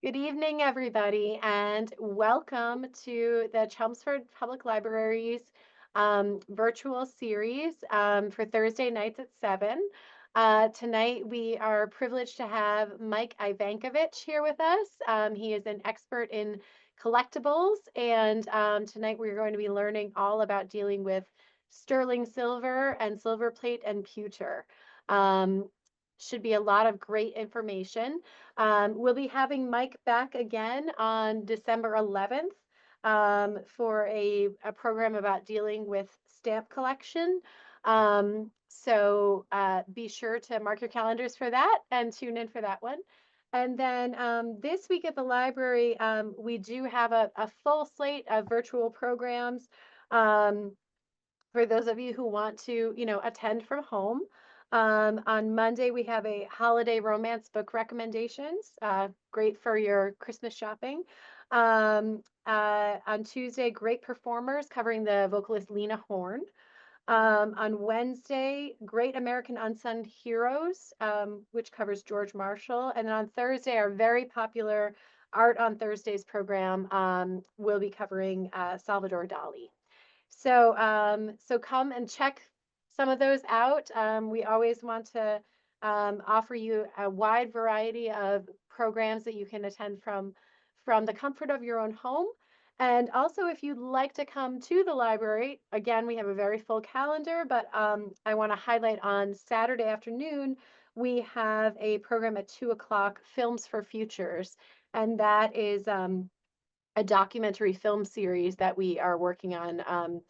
Good evening, everybody, and welcome to the Chelmsford Public Library's virtual series for Thursday nights at 7. Tonight, we are privileged to have Mike Ivankovich here with us. He is an expert in collectibles, and tonight we're going to be learning all about dealing with sterling silver and silverplate and pewter. Should be a lot of great information. We'll be having Mike back again on December 11th for a program about dealing with stamp collection. So be sure to mark your calendars for that and tune in for that one. And then this week at the library, we do have a full slate of virtual programs. Um, for those of you who want to, attend from home. On Monday, we have a holiday romance book recommendations, great for your Christmas shopping. On Tuesday, great performers covering the vocalist Lena Horne. On Wednesday, Great American Unsung Heroes, which covers George Marshall. And then on Thursday, our very popular Art on Thursdays program will be covering Salvador Dali. So come and check some of those out. We always want to offer you a wide variety of programs that you can attend from the comfort of your own home. And also, if you'd like to come to the library, again, we have a very full calendar, but I want to highlight on Saturday afternoon, we have a program at 2 o'clock, Films for Futures. And that is a documentary film series that we are working on,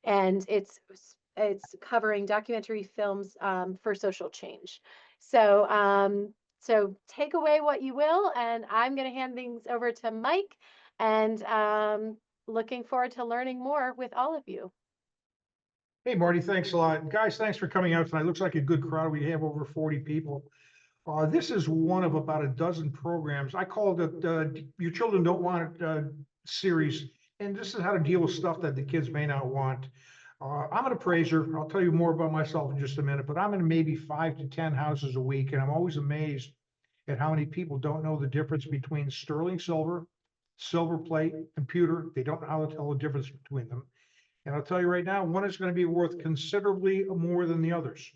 and it's covering documentary films for social change. So take away what you will, and I'm going to hand things over to Mike, and looking forward to learning more with all of you. Hey, Marty, thanks a lot. Guys, thanks for coming out tonight. Looks like a good crowd. We have over 40 people. This is one of about a dozen programs. I call it Your Children Don't Want It series. And this is how to deal with stuff that the kids may not want. I'm an appraiser. I'll tell you more about myself in just a minute, but I'm in maybe 5 to 10 houses a week. And I'm always amazed at how many people don't know the difference between sterling silver, silver plate, and pewter. They don't know how to tell the difference between them. And I'll tell you right now, one is going to be worth considerably more than the others.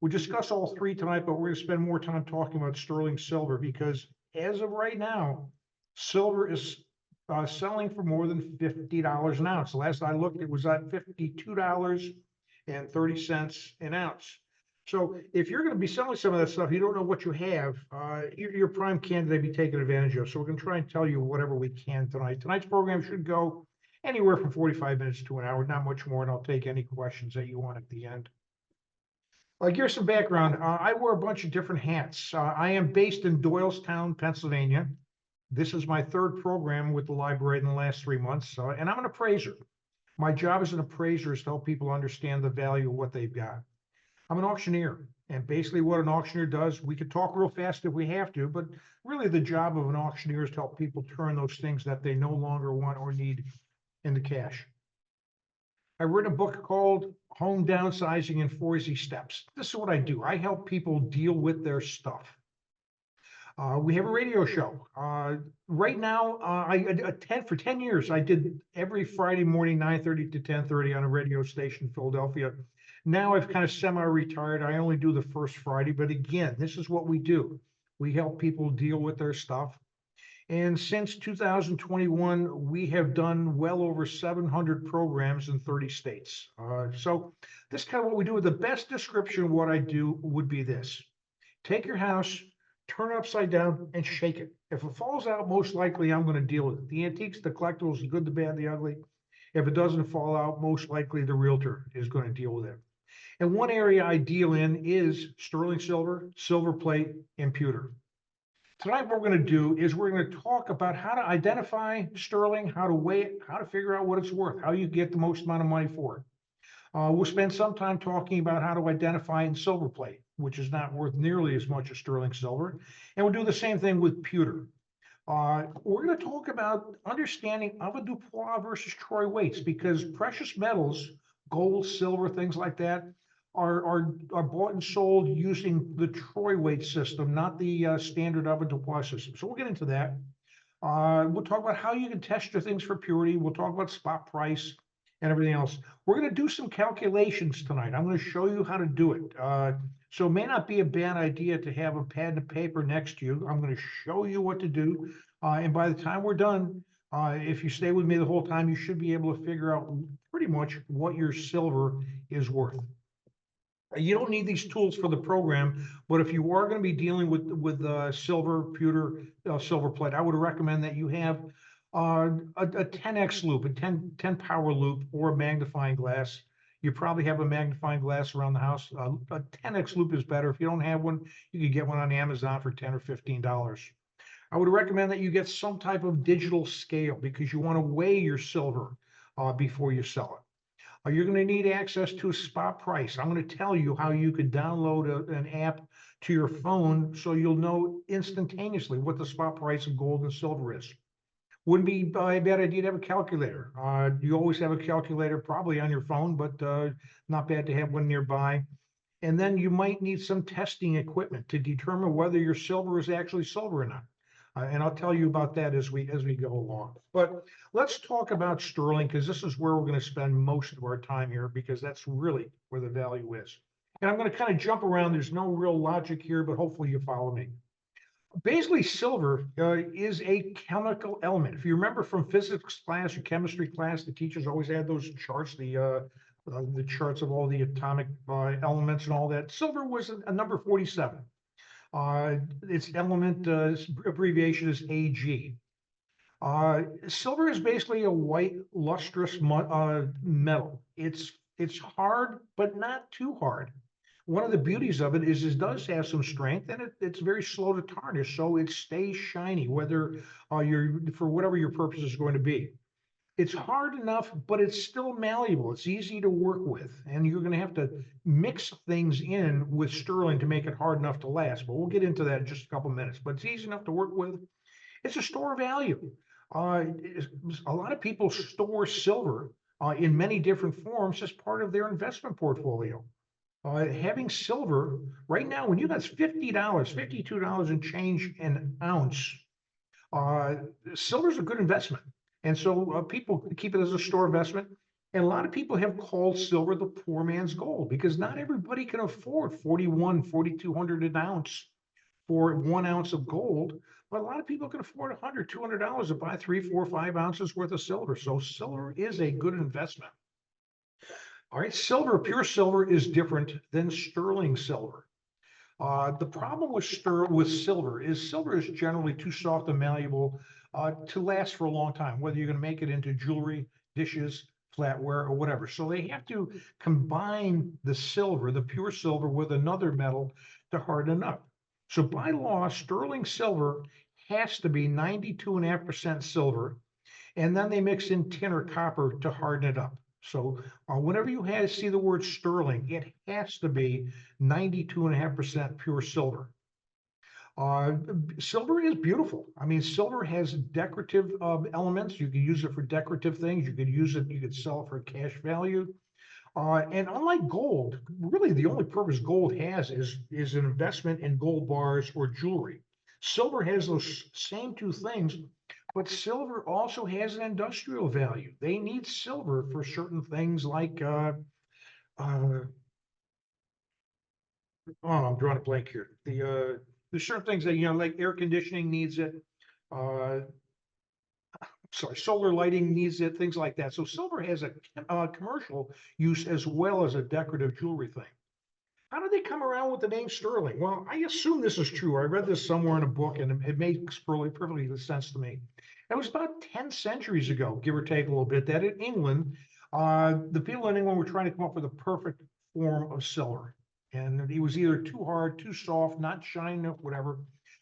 We discuss all three tonight, but we're going to spend more time talking about sterling silver because as of right now, silver is selling for more than $50 an ounce. Last I looked, it was at $52.30 an ounce. So if you're going to be selling some of that stuff, you don't know what you have, you're a prime candidate to be taken advantage of. So we're going to try and tell you whatever we can tonight. Tonight's program should go anywhere from 45 minutes to an hour, not much more, and I'll take any questions that you want at the end. Here's some background. I wear a bunch of different hats. I am based in Doylestown, Pennsylvania. This is my third program with the library in the last 3 months, and I'm an appraiser. My job as an appraiser is to help people understand the value of what they've got. I'm an auctioneer, and basically what an auctioneer does, we could talk real fast if we have to, but really the job of an auctioneer is to help people turn those things that they no longer want or need into cash. I wrote a book called Home Downsizing in 4 Easy Steps. This is what I do. I help people deal with their stuff. We have a radio show. Right now, I attend for 10 years. I did every Friday morning, 9:30 to 10:30 on a radio station in Philadelphia. Now I've kind of semi-retired. I only do the first Friday, but again, this is what we do. We help people deal with their stuff. And since 2021, we have done well over 700 programs in 30 states. So this is kind of what we do. The best description of what I do would be this. Take your house, turn it upside down, and shake it. If it falls out, most likely I'm going to deal with it. The antiques, the collectibles, the good, the bad, the ugly. If it doesn't fall out, most likely the realtor is going to deal with it. And one area I deal in is sterling silver, silver plate, and pewter. Tonight, what we're going to do is we're going to talk about how to identify sterling, how to weigh it, how to figure out what it's worth, how you get the most amount of money for it. We'll spend some time talking about how to identify in silver plate, which is not worth nearly as much as sterling silver. And we'll do the same thing with pewter. We're going to talk about understanding avoirdupois versus troy weights, because precious metals, gold, silver, things like that, are bought and sold using the troy weight system, not the standard avoirdupois system. So we'll get into that. We'll talk about how you can test your things for purity. We'll talk about spot price and everything else. We're going to do some calculations tonight. I'm going to show you how to do it. So it may not be a bad idea to have a pad and paper next to you. I'm going to show you what to do. And by the time we're done, if you stay with me the whole time, you should be able to figure out pretty much what your silver is worth. You don't need these tools for the program, but if you are going to be dealing with silver, pewter, silverplate, I would recommend that you have a 10x loop, a 10 power loop, or a magnifying glass. You probably have a magnifying glass around the house. A 10x loop is better. If you don't have one, you can get one on Amazon for $10 or $15. I would recommend that you get some type of digital scale because you want to weigh your silver before you sell it. You're going to need access to a spot price. I'm going to tell you how you could download an app to your phone so you'll know instantaneously what the spot price of gold and silver is. Wouldn't be a bad idea to have a calculator. You always have a calculator probably on your phone, but not bad to have one nearby. And then you might need some testing equipment to determine whether your silver is actually silver or not. And I'll tell you about that as we go along. But let's talk about sterling, because this is where we're going to spend most of our time here, because that's really where the value is. And I'm going to kind of jump around. There's no real logic here, but hopefully you follow me. Basically, silver is a chemical element. If you remember from physics class or chemistry class, the teachers always had those charts, the charts of all the atomic elements and all that. Silver was a number 47. Its element abbreviation is Ag. Silver is basically a white, lustrous metal. It's hard, but not too hard. One of the beauties of it is it does have some strength, and it's very slow to tarnish, so it stays shiny, whether you're for whatever your purpose is going to be. It's hard enough, but it's still malleable. It's easy to work with, and you're going to have to mix things in with sterling to make it hard enough to last. But we'll get into that in just a couple minutes. But it's easy enough to work with. It's a store of value. A lot of people store silver in many different forms as part of their investment portfolio. Having silver right now, when you got $50, $52 and change an ounce, silver is a good investment. And so people keep it as a store investment. And a lot of people have called silver the poor man's gold because not everybody can afford 4,200 an ounce for 1 ounce of gold. But a lot of people can afford $100, $200 to buy 3, 4, 5 ounces worth of silver. So silver is a good investment. All right, silver, pure silver is different than sterling silver. The problem with silver is generally too soft and malleable to last for a long time, whether you're going to make it into jewelry, dishes, flatware, or whatever. So they have to combine the silver, the pure silver, with another metal to harden it up. So by law, sterling silver has to be 92.5% silver, and then they mix in tin or copper to harden it up. So whenever you see the word sterling, it has to be 92.5% pure silver. Silver is beautiful. I mean, silver has decorative elements. You can use it for decorative things. You could use it, you could sell it for cash value. And unlike gold, really the only purpose gold has is an investment in gold bars or jewelry. Silver has those same two things, but silver also has an industrial value. They need silver for certain things like, oh, I'm drawing a blank here. There's certain things that, like air conditioning needs it. Solar lighting needs it, things like that. So silver has a commercial use as well as a decorative jewelry thing. How did they come around with the name sterling? Well, I assume this is true. I read this somewhere in a book, and it makes perfectly sense to me. It was about 10 centuries ago, give or take a little bit, that in England, the people in England were trying to come up with a perfect form of silver. And it was either too hard, too soft, not shiny enough, whatever.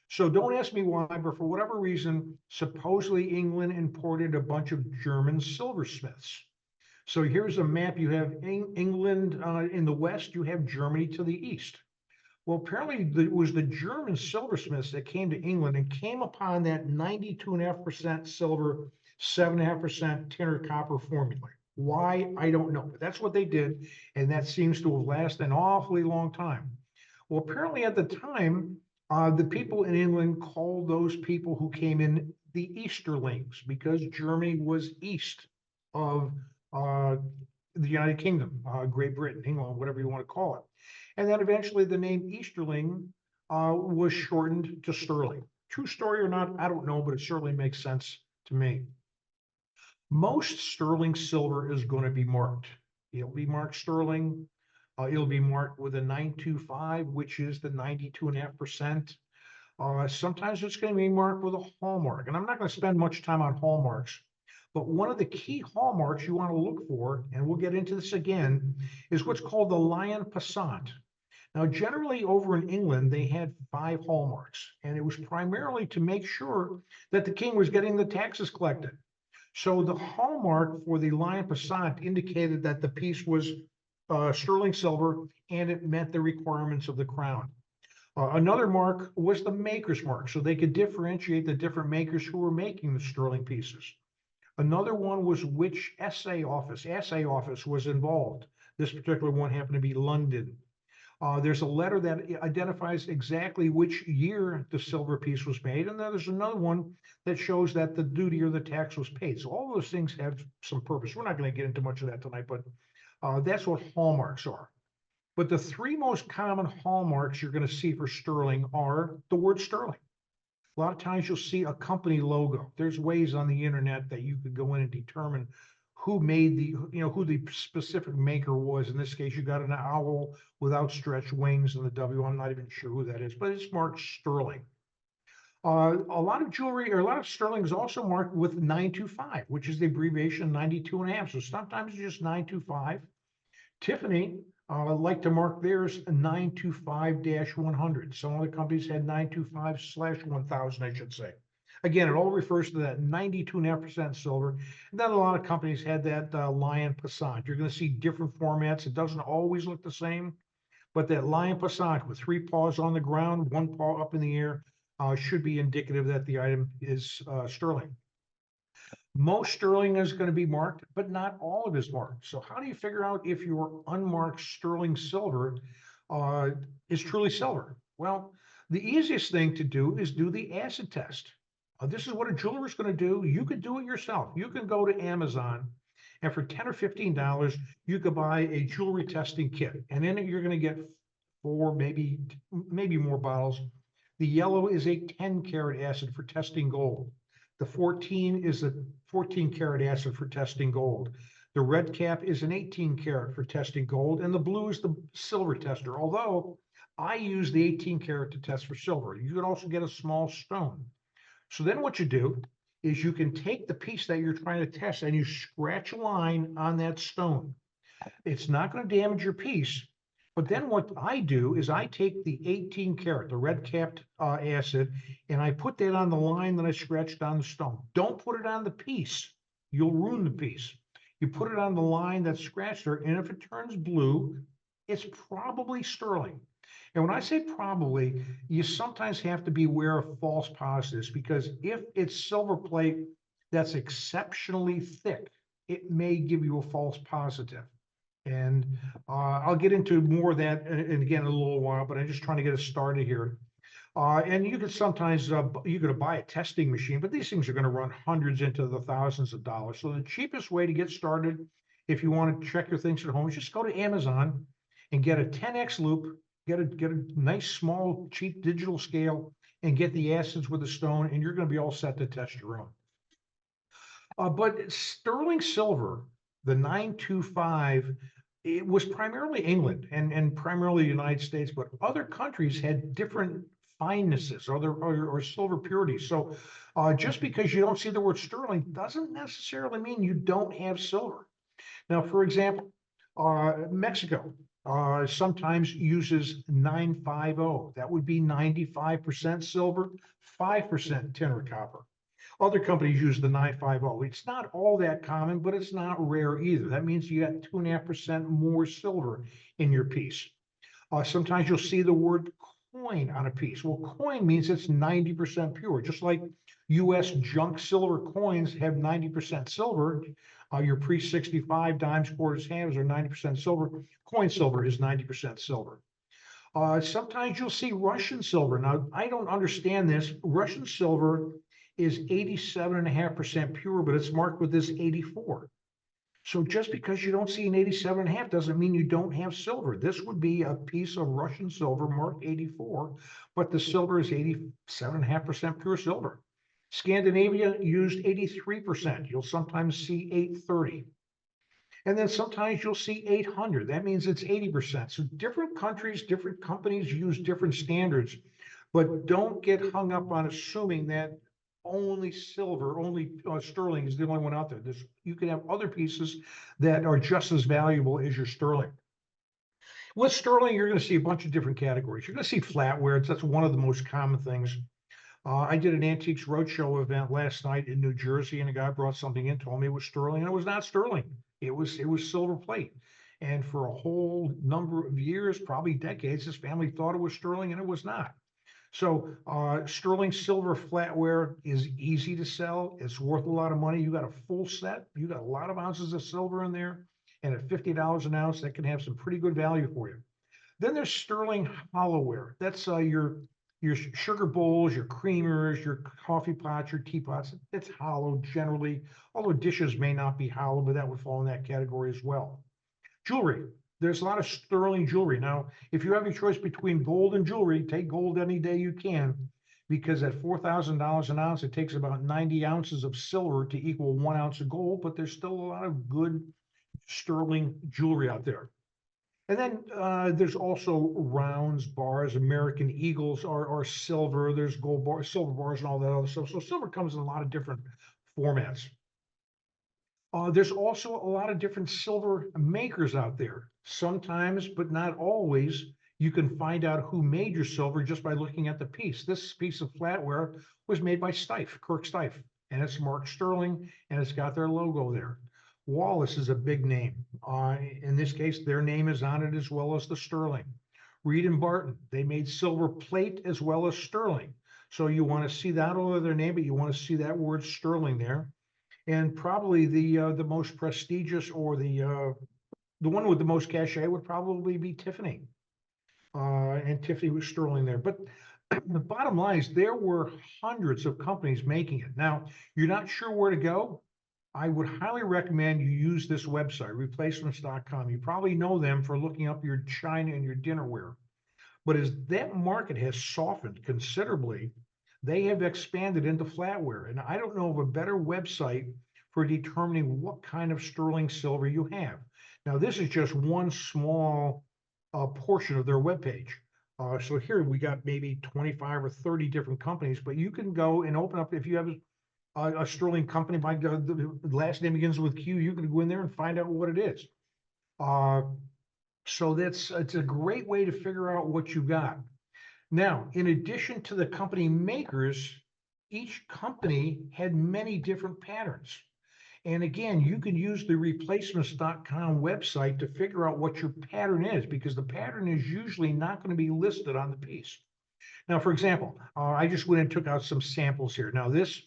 So don't ask me why, but for whatever reason, supposedly England imported a bunch of German silversmiths. So here's a map. You have England in the west, you have Germany to the east. Well, apparently it was the German silversmiths that came to England and came upon that 92.5% silver, 7.5% tin or copper formula. Why? I don't know, but that's what they did. And that seems to have lasted an awfully long time. Well, apparently at the time, the people in England called those people who came in the Easterlings because Germany was east of the United Kingdom, Great Britain, England, whatever you want to call it. And then eventually the name Easterling was shortened to sterling. True story or not, I don't know, but it certainly makes sense to me. Most sterling silver is going to be marked. It'll be marked sterling. It'll be marked with a 925, which is the 92.5%. Sometimes it's going to be marked with a hallmark, and I'm not going to spend much time on hallmarks, but one of the key hallmarks you want to look for, and we'll get into this again, is what's called the lion passant. Now, generally over in England, they had 5 hallmarks, and it was primarily to make sure that the king was getting the taxes collected. So the hallmark for the lion passant indicated that the piece was sterling silver, and it met the requirements of the crown. Another mark was the maker's mark, so they could differentiate the different makers who were making the sterling pieces. Another one was which assay office was involved. This particular one happened to be London. There's a letter that identifies exactly which year the silver piece was made, and then there's another one that shows that the duty or the tax was paid. So all those things have some purpose. We're not going to get into much of that tonight, but that's what hallmarks are. But the 3 most common hallmarks you're going to see for sterling are the word sterling. A lot of times you'll see a company logo. There's ways on the internet that you could go in and determine who made the, who the specific maker was. In this case, you got an owl with outstretched wings and the W. I'm not even sure who that is, but it's marked sterling. A lot of jewelry or a lot of sterling is also marked with 925, which is the abbreviation 92.5. So sometimes it's just 925. Tiffany like to mark theirs 925-100. Some other companies had 925/1000, I should say. Again, it all refers to that 92.5% silver. And then a lot of companies had that lion passant. You're going to see different formats. It doesn't always look the same, but that lion passant with 3 paws on the ground, 1 paw up in the air should be indicative that the item is sterling. Most sterling is going to be marked, but not all of it is marked. So how do you figure out if your unmarked sterling silver is truly silver? Well, the easiest thing to do is do the acid test. This is what a jeweler is going to do. You could do it yourself. You can go to Amazon, and for $10 or $15, you could buy a jewelry testing kit. And in it, you're going to get 4, maybe more bottles. The yellow is a 10-carat acid for testing gold. The 14 is a 14-carat acid for testing gold. The red cap is an 18-carat for testing gold, and the blue is the silver tester, although I use the 18-carat to test for silver. You could also get a small stone. So then what you do is you can take the piece that you're trying to test and you scratch a line on that stone. It's not going to damage your piece. But then what I do is I take the 18-carat, the red capped acid, and I put that on the line that I scratched on the stone. Don't put it on the piece. You'll ruin the piece. You put it on the line that's scratched there, and if it turns blue, it's probably sterling. And when I say probably, you sometimes have to be aware of false positives, because if it's silver plate that's exceptionally thick, it may give you a false positive. And I'll get into more of that and again in a little while, but I'm just trying to get us started here. And you could sometimes, you're going to buy a testing machine, but these things are going to run hundreds into the thousands of dollars. So the cheapest way to get started, if you want to check your things at home, is just go to Amazon and get a 10x loupe, get a nice, small, cheap digital scale, and get the acids with a stone, and you're going to be all set to test your own. But sterling silver, the 925, it was primarily England and primarily the United States, but other countries had different finenesses or silver purities. So just because you don't see the word sterling doesn't necessarily mean you don't have silver. Now, for example, Mexico sometimes uses 950. That would be 95% silver, 5% tin or copper. Other companies use the 950. It's not all that common, but it's not rare either. That means you got 2.5% more silver in your piece. Sometimes you'll see the word coin on a piece. Well, coin means it's 90% pure, just like U.S. junk silver coins have 90% silver. Your pre-65 dimes, quarters, halves are 90% silver. Coin silver is 90% silver. Sometimes you'll see Russian silver. Now, I don't understand this. Russian silver is 87.5% pure, but it's marked with this 84. So just because you don't see an 87.5 doesn't mean you don't have silver. This would be a piece of Russian silver marked 84, but the silver is 87.5% pure silver. Scandinavia used 83%. You'll sometimes see 830. And then sometimes you'll see 800. That means it's 80%. So different countries, different companies use different standards, but don't get hung up on assuming that only silver, only sterling is the only one out there. You can have other pieces that are just as valuable as your sterling. With sterling, you're going to see a bunch of different categories. You're going to see flatware. That's one of the most common things. I did an Antiques Roadshow event last night in New Jersey, and a guy brought something in, told me it was sterling, and it was not sterling. It was silver plate. And for a whole number of years, probably decades, his family thought it was sterling, and it was not. So sterling silver flatware is easy to sell. It's worth a lot of money. You got a full set. You got a lot of ounces of silver in there, and at $50 an ounce, that can have some pretty good value for you. Then there's sterling hollowware. That's your sugar bowls, your creamers, your coffee pots, your teapots. It's hollow generally, although dishes may not be hollow, but that would fall in that category as well. Jewelry. There's a lot of sterling jewelry. Now, if you have a choice between gold and jewelry, take gold any day you can, because at $4,000 an ounce, it takes about 90 ounces of silver to equal 1 ounce of gold, but there's still a lot of good sterling jewelry out there. And then there's also rounds, bars. American Eagles are silver. There's gold bars, silver bars, and all that other stuff. So silver comes in a lot of different formats. There's also a lot of different silver makers out there. Sometimes, but not always, you can find out who made your silver just by looking at the piece. This piece of flatware was made by Steiff, Kirk Steiff, and it's marked sterling, and it's got their logo there. Wallace is a big name. In this case, their name is on it as well as the sterling. Reed and Barton, they made silver plate as well as sterling. So you want to see that over their name, but you want to see that word sterling there. And probably the most prestigious, or the one with the most cachet, would probably be Tiffany. And Tiffany was sterling there. But the bottom line is there were hundreds of companies making it. Now, you're not sure where to go. I would highly recommend you use this website, replacements.com. You probably know them for looking up your china and your dinnerware. But as that market has softened considerably, they have expanded into flatware. And I don't know of a better website for determining what kind of sterling silver you have. Now, this is just one small portion of their webpage. So here we got maybe 25 or 30 different companies, but you can go and open up, if you have a sterling company, the last name begins with Q, you can go in there and find out what it is. So it's a great way to figure out what you got. Now, in addition to the company makers, each company had many different patterns. And again, you can use the replacements.com website to figure out what your pattern is, because the pattern is usually not going to be listed on the piece. Now, for example, I just went and took out some samples here. Now, this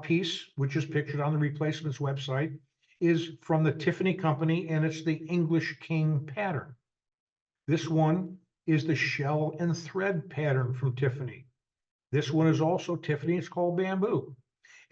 piece, which is pictured on the replacements website, is from the Tiffany company, and it's the English King pattern. This one is the shell and thread pattern from Tiffany. This one is also Tiffany. It's called bamboo.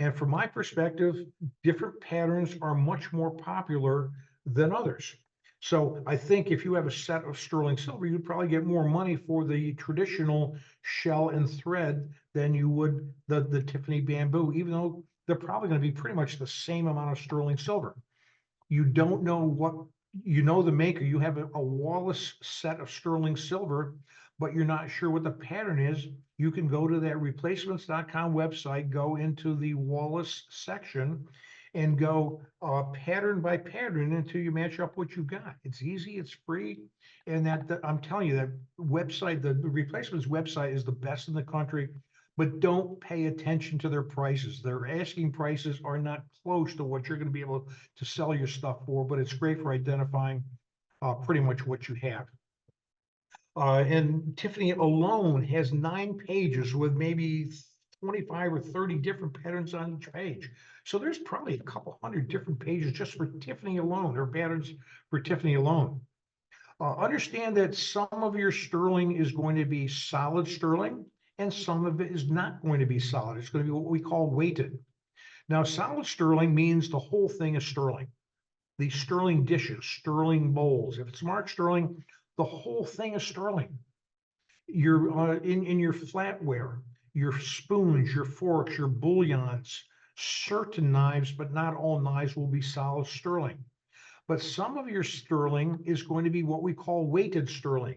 And from my perspective, different patterns are much more popular than others. So I think if you have a set of sterling silver, you'd probably get more money for the traditional shell and thread than you would the Tiffany bamboo, even though they're probably going to be pretty much the same amount of sterling silver. You don't know what, you know the maker, you have a Wallace set of sterling silver, but you're not sure what the pattern is. You can go to that replacements.com website, go into the Wallace section, and go pattern by pattern until you match up what you've got. It's easy, it's free, and that I'm telling you, that website, the replacements website, is the best in the country. But don't pay attention to their prices. Their asking prices are not close to what you're going to be able to sell your stuff for, but it's great for identifying pretty much what you have. And Tiffany alone has 9 pages with maybe 25 or 30 different patterns on each page. So there's probably a couple hundred different pages just for Tiffany alone, or patterns for Tiffany alone. Understand that some of your sterling is going to be solid sterling, and some of it is not going to be solid. It's going to be what we call weighted. Now, solid sterling means the whole thing is sterling. These sterling dishes, sterling bowls. If it's marked sterling, the whole thing is sterling. Your in your flatware, your spoons, your forks, your bouillons, certain knives, but not all knives will be solid sterling. But some of your sterling is going to be what we call weighted sterling.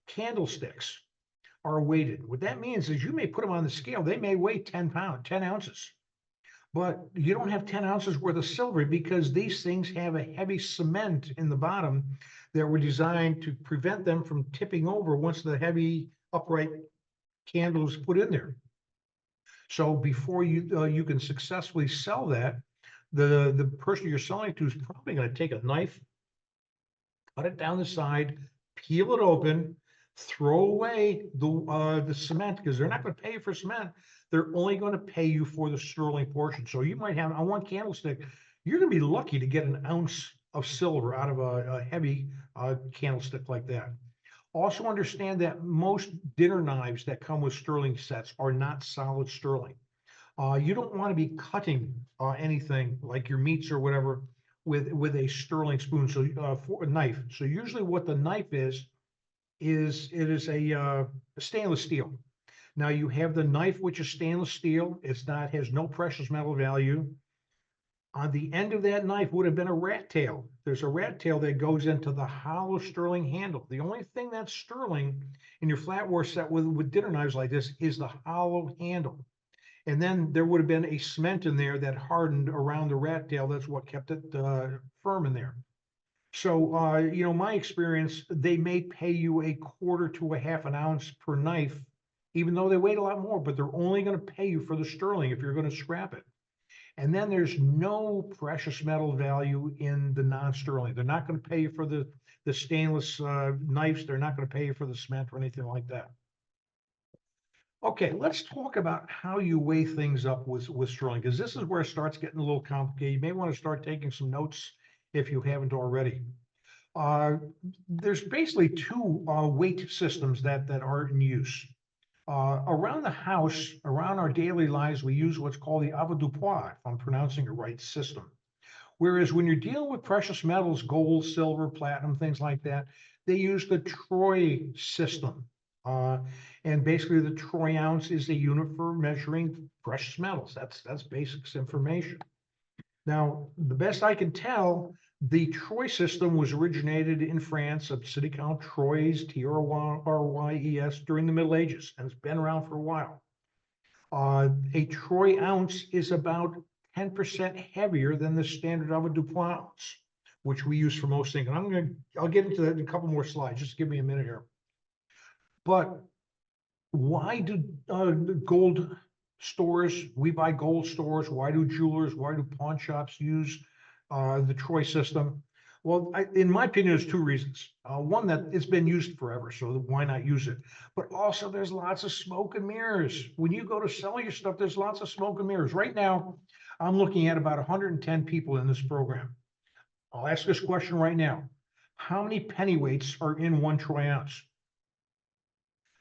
Candlesticks are weighted. What that means is you may put them on the scale. They may weigh 10 pounds, 10 ounces, but you don't have 10 ounces worth of silver because these things have a heavy cement in the bottom that were designed to prevent them from tipping over once the heavy upright candle is put in there. So before you can successfully sell that, the person you're selling to is probably going to take a knife, cut it down the side, peel it open, throw away the cement because they're not going to pay you for cement. They're only going to pay you for the sterling portion. So you might have on one candlestick, you're going to be lucky to get an ounce of silver out of a heavy candlestick like that. Also understand that most dinner knives that come with sterling sets are not solid sterling. You don't want to be cutting anything like your meats or whatever with a sterling spoon, so for a knife. So usually what the knife is it is a stainless steel. Now you have the knife, which is stainless steel. It's not, has no precious metal value. On the end of that knife would have been a rat tail. There's a rat tail that goes into the hollow sterling handle. The only thing that's sterling in your flatware set with dinner knives like this is the hollow handle. And then there would have been a cement in there that hardened around the rat tail. That's what kept it firm in there. So, you know, my experience, they may pay you a quarter to a half an ounce per knife, even though they weigh a lot more, but they're only going to pay you for the sterling if you're going to scrap it. And then there's no precious metal value in the non-sterling. They're not going to pay you for the stainless knives. They're not going to pay you for the cement or anything like that. Okay, let's talk about how you weigh things up with sterling, because this is where it starts getting a little complicated. You may want to start taking some notes if you haven't already. There's basically two weight systems that are in use. Around the house, around our daily lives, we use what's called the avoirdupois, if I'm pronouncing it right, system. Whereas when you're dealing with precious metals, gold, silver, platinum, things like that, they use the troy system. And basically the troy ounce is a unit for measuring precious metals. That's basics information. Now, the best I can tell, the troy system was originated in France, a city called Troyes, Troyes, during the Middle Ages, and it's been around for a while. A troy ounce is about 10% heavier than the standard avoirdupois ounce, which we use for most things. And I'll get into that in a couple more slides. Just give me a minute here. But why do gold stores, we buy gold stores, why do jewelers, why do pawn shops use the troy system? Well, in my opinion, there's two reasons. One, that it's been used forever, so why not use it? But also there's lots of smoke and mirrors. When you go to sell your stuff, there's lots of smoke and mirrors. Right now, I'm looking at about 110 people in this program. I'll ask this question right now. How many pennyweights are in one troy ounce?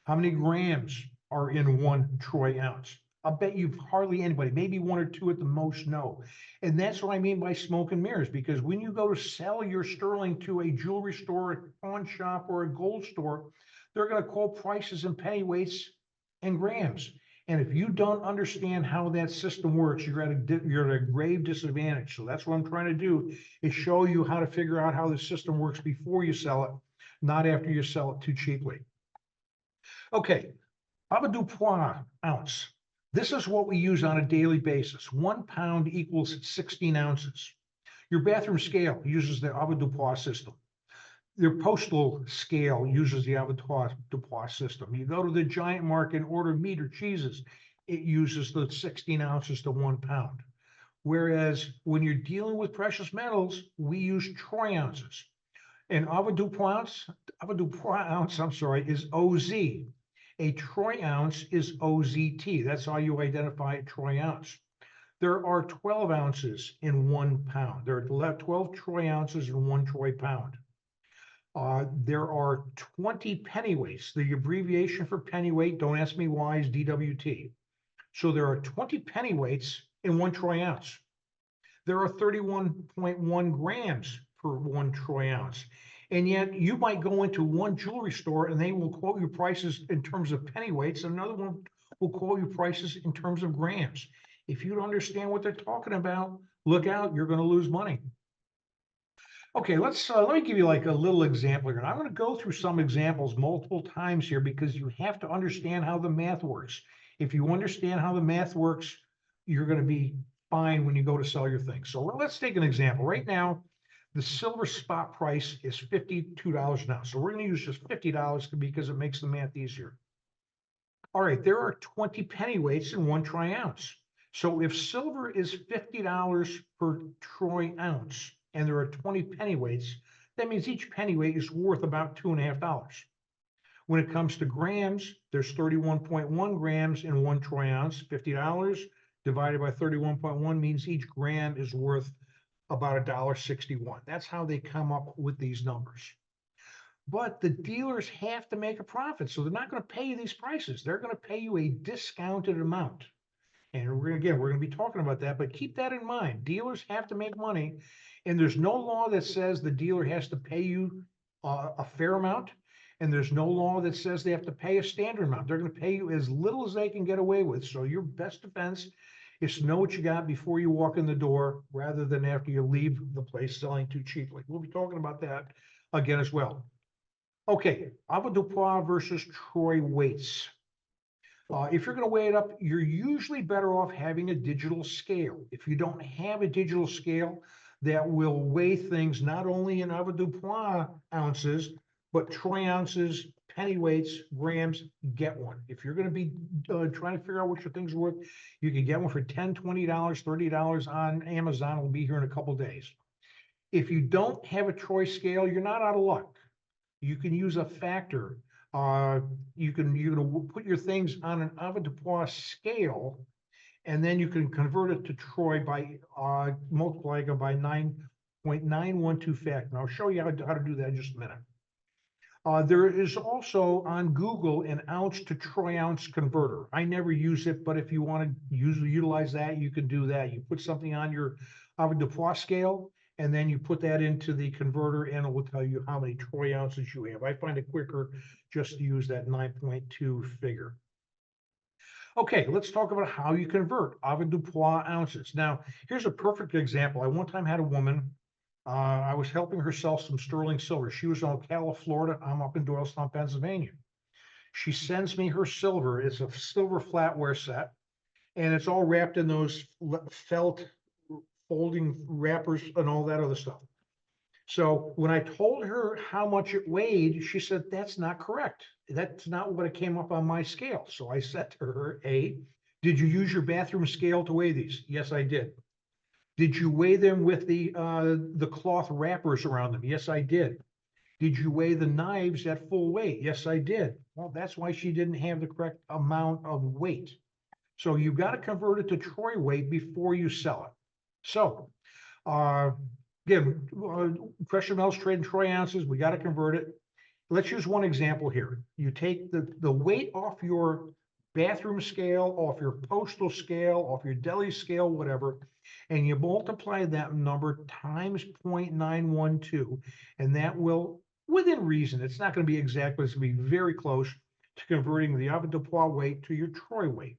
How many grams are in one troy ounce? I'll bet you hardly anybody, maybe one or two at the most know. And that's what I mean by smoke and mirrors, because when you go to sell your sterling to a jewelry store, a pawn shop, or a gold store, they're going to call prices in pennyweights and grams. And if you don't understand how that system works, you're at a grave disadvantage. So that's what I'm trying to do, is show you how to figure out how the system works before you sell it, not after you sell it too cheaply. Okay, avoirdupois ounce. This is what we use on a daily basis. 1 pound equals 16 ounces. Your bathroom scale uses the avoirdupois system. Your postal scale uses the avoirdupois system. You go to the giant market and order meat or cheeses, it uses the 16 ounces to 1 pound. Whereas when you're dealing with precious metals, we use troy ounces. An avoirdupois ounce, is OZ. A troy ounce is OZT. That's how you identify a troy ounce. There are 12 ounces in 1 pound. There are 12 troy ounces in 1 troy pound. There are 20 pennyweights. The abbreviation for pennyweight, don't ask me why, is DWT. So there are 20 pennyweights in 1 troy ounce. There are 31.1 grams per 1 troy ounce. And yet you might go into one jewelry store and they will quote you prices in terms of pennyweights, and another one will quote you prices in terms of grams. If you don't understand what they're talking about, look out, you're going to lose money. Okay, let me give you like a little example here. I'm going to go through some examples multiple times here because you have to understand how the math works. If you understand how the math works, you're going to be fine when you go to sell your things. So let's take an example. Right now, the silver spot price is $52 an ounce. So we're going to use just $50 because it makes the math easier. All right, there are 20 pennyweights in 1 troy ounce. So if silver is $50 per troy ounce and there are 20 pennyweights, that means each pennyweight is worth about $2.50. When it comes to grams, there's 31.1 grams in 1 troy ounce. $50 divided by 31.1 means each gram is worth about $1.61. That's how they come up with these numbers. But the dealers have to make a profit, so they're not going to pay you these prices. They're going to pay you a discounted amount. And we're going to be talking about that, but keep that in mind. Dealers have to make money, and there's no law that says the dealer has to pay you a fair amount, and there's no law that says they have to pay a standard amount. They're going to pay you as little as they can get away with. So your best defense is to know what you got before you walk in the door, rather than after you leave the place selling too cheaply. We'll be talking about that again as well. Okay, avoirdupois versus troy weights. If you're going to weigh it up, you're usually better off having a digital scale. If you don't have a digital scale that will weigh things not only in avoirdupois ounces, but troy ounces, pennyweights, grams, get one. If you're going to be trying to figure out what your things are worth, you can get one for $10, $20, $30 on Amazon. It'll be here in a couple days. If you don't have a troy scale, you're not out of luck. You can use a factor. You can put your things on an avoirdupois scale, and then you can convert it to troy by multiplying it by 9.912 factor. And I'll show you how to do that in just a minute. There is also on Google an ounce to troy ounce converter. I never use it, but if you want to utilize that, you can do that. You put something on your avoirdupois scale, and then you put that into the converter, and it will tell you how many troy ounces you have. I find it quicker just to use that 9.2 figure. Okay, let's talk about how you convert avoirdupois ounces. Now, here's a perfect example. I one time had a woman, I was helping her sell some sterling silver. She was in Ocala, Florida. I'm up in Doylestown, Pennsylvania. She sends me her silver. It's a silver flatware set, and it's all wrapped in those felt folding wrappers and all that other stuff. So when I told her how much it weighed, she said, that's not correct. That's not what it came up on my scale. So I said to her, did you use your bathroom scale to weigh these? Yes, I did. Did you weigh them with the cloth wrappers around them? Yes, I did. Did you weigh the knives at full weight? Yes, I did. Well, that's why she didn't have the correct amount of weight. So you've got to convert it to troy weight before you sell it. So, again, precious metals trade in troy ounces. We got to convert it. Let's use one example here. You take the weight off your bathroom scale, off your postal scale, off your deli scale, whatever, and you multiply that number times 0.912, and that will, within reason, it's not going to be exact, but it's going to be very close to converting the avoirdupois weight to your troy weight.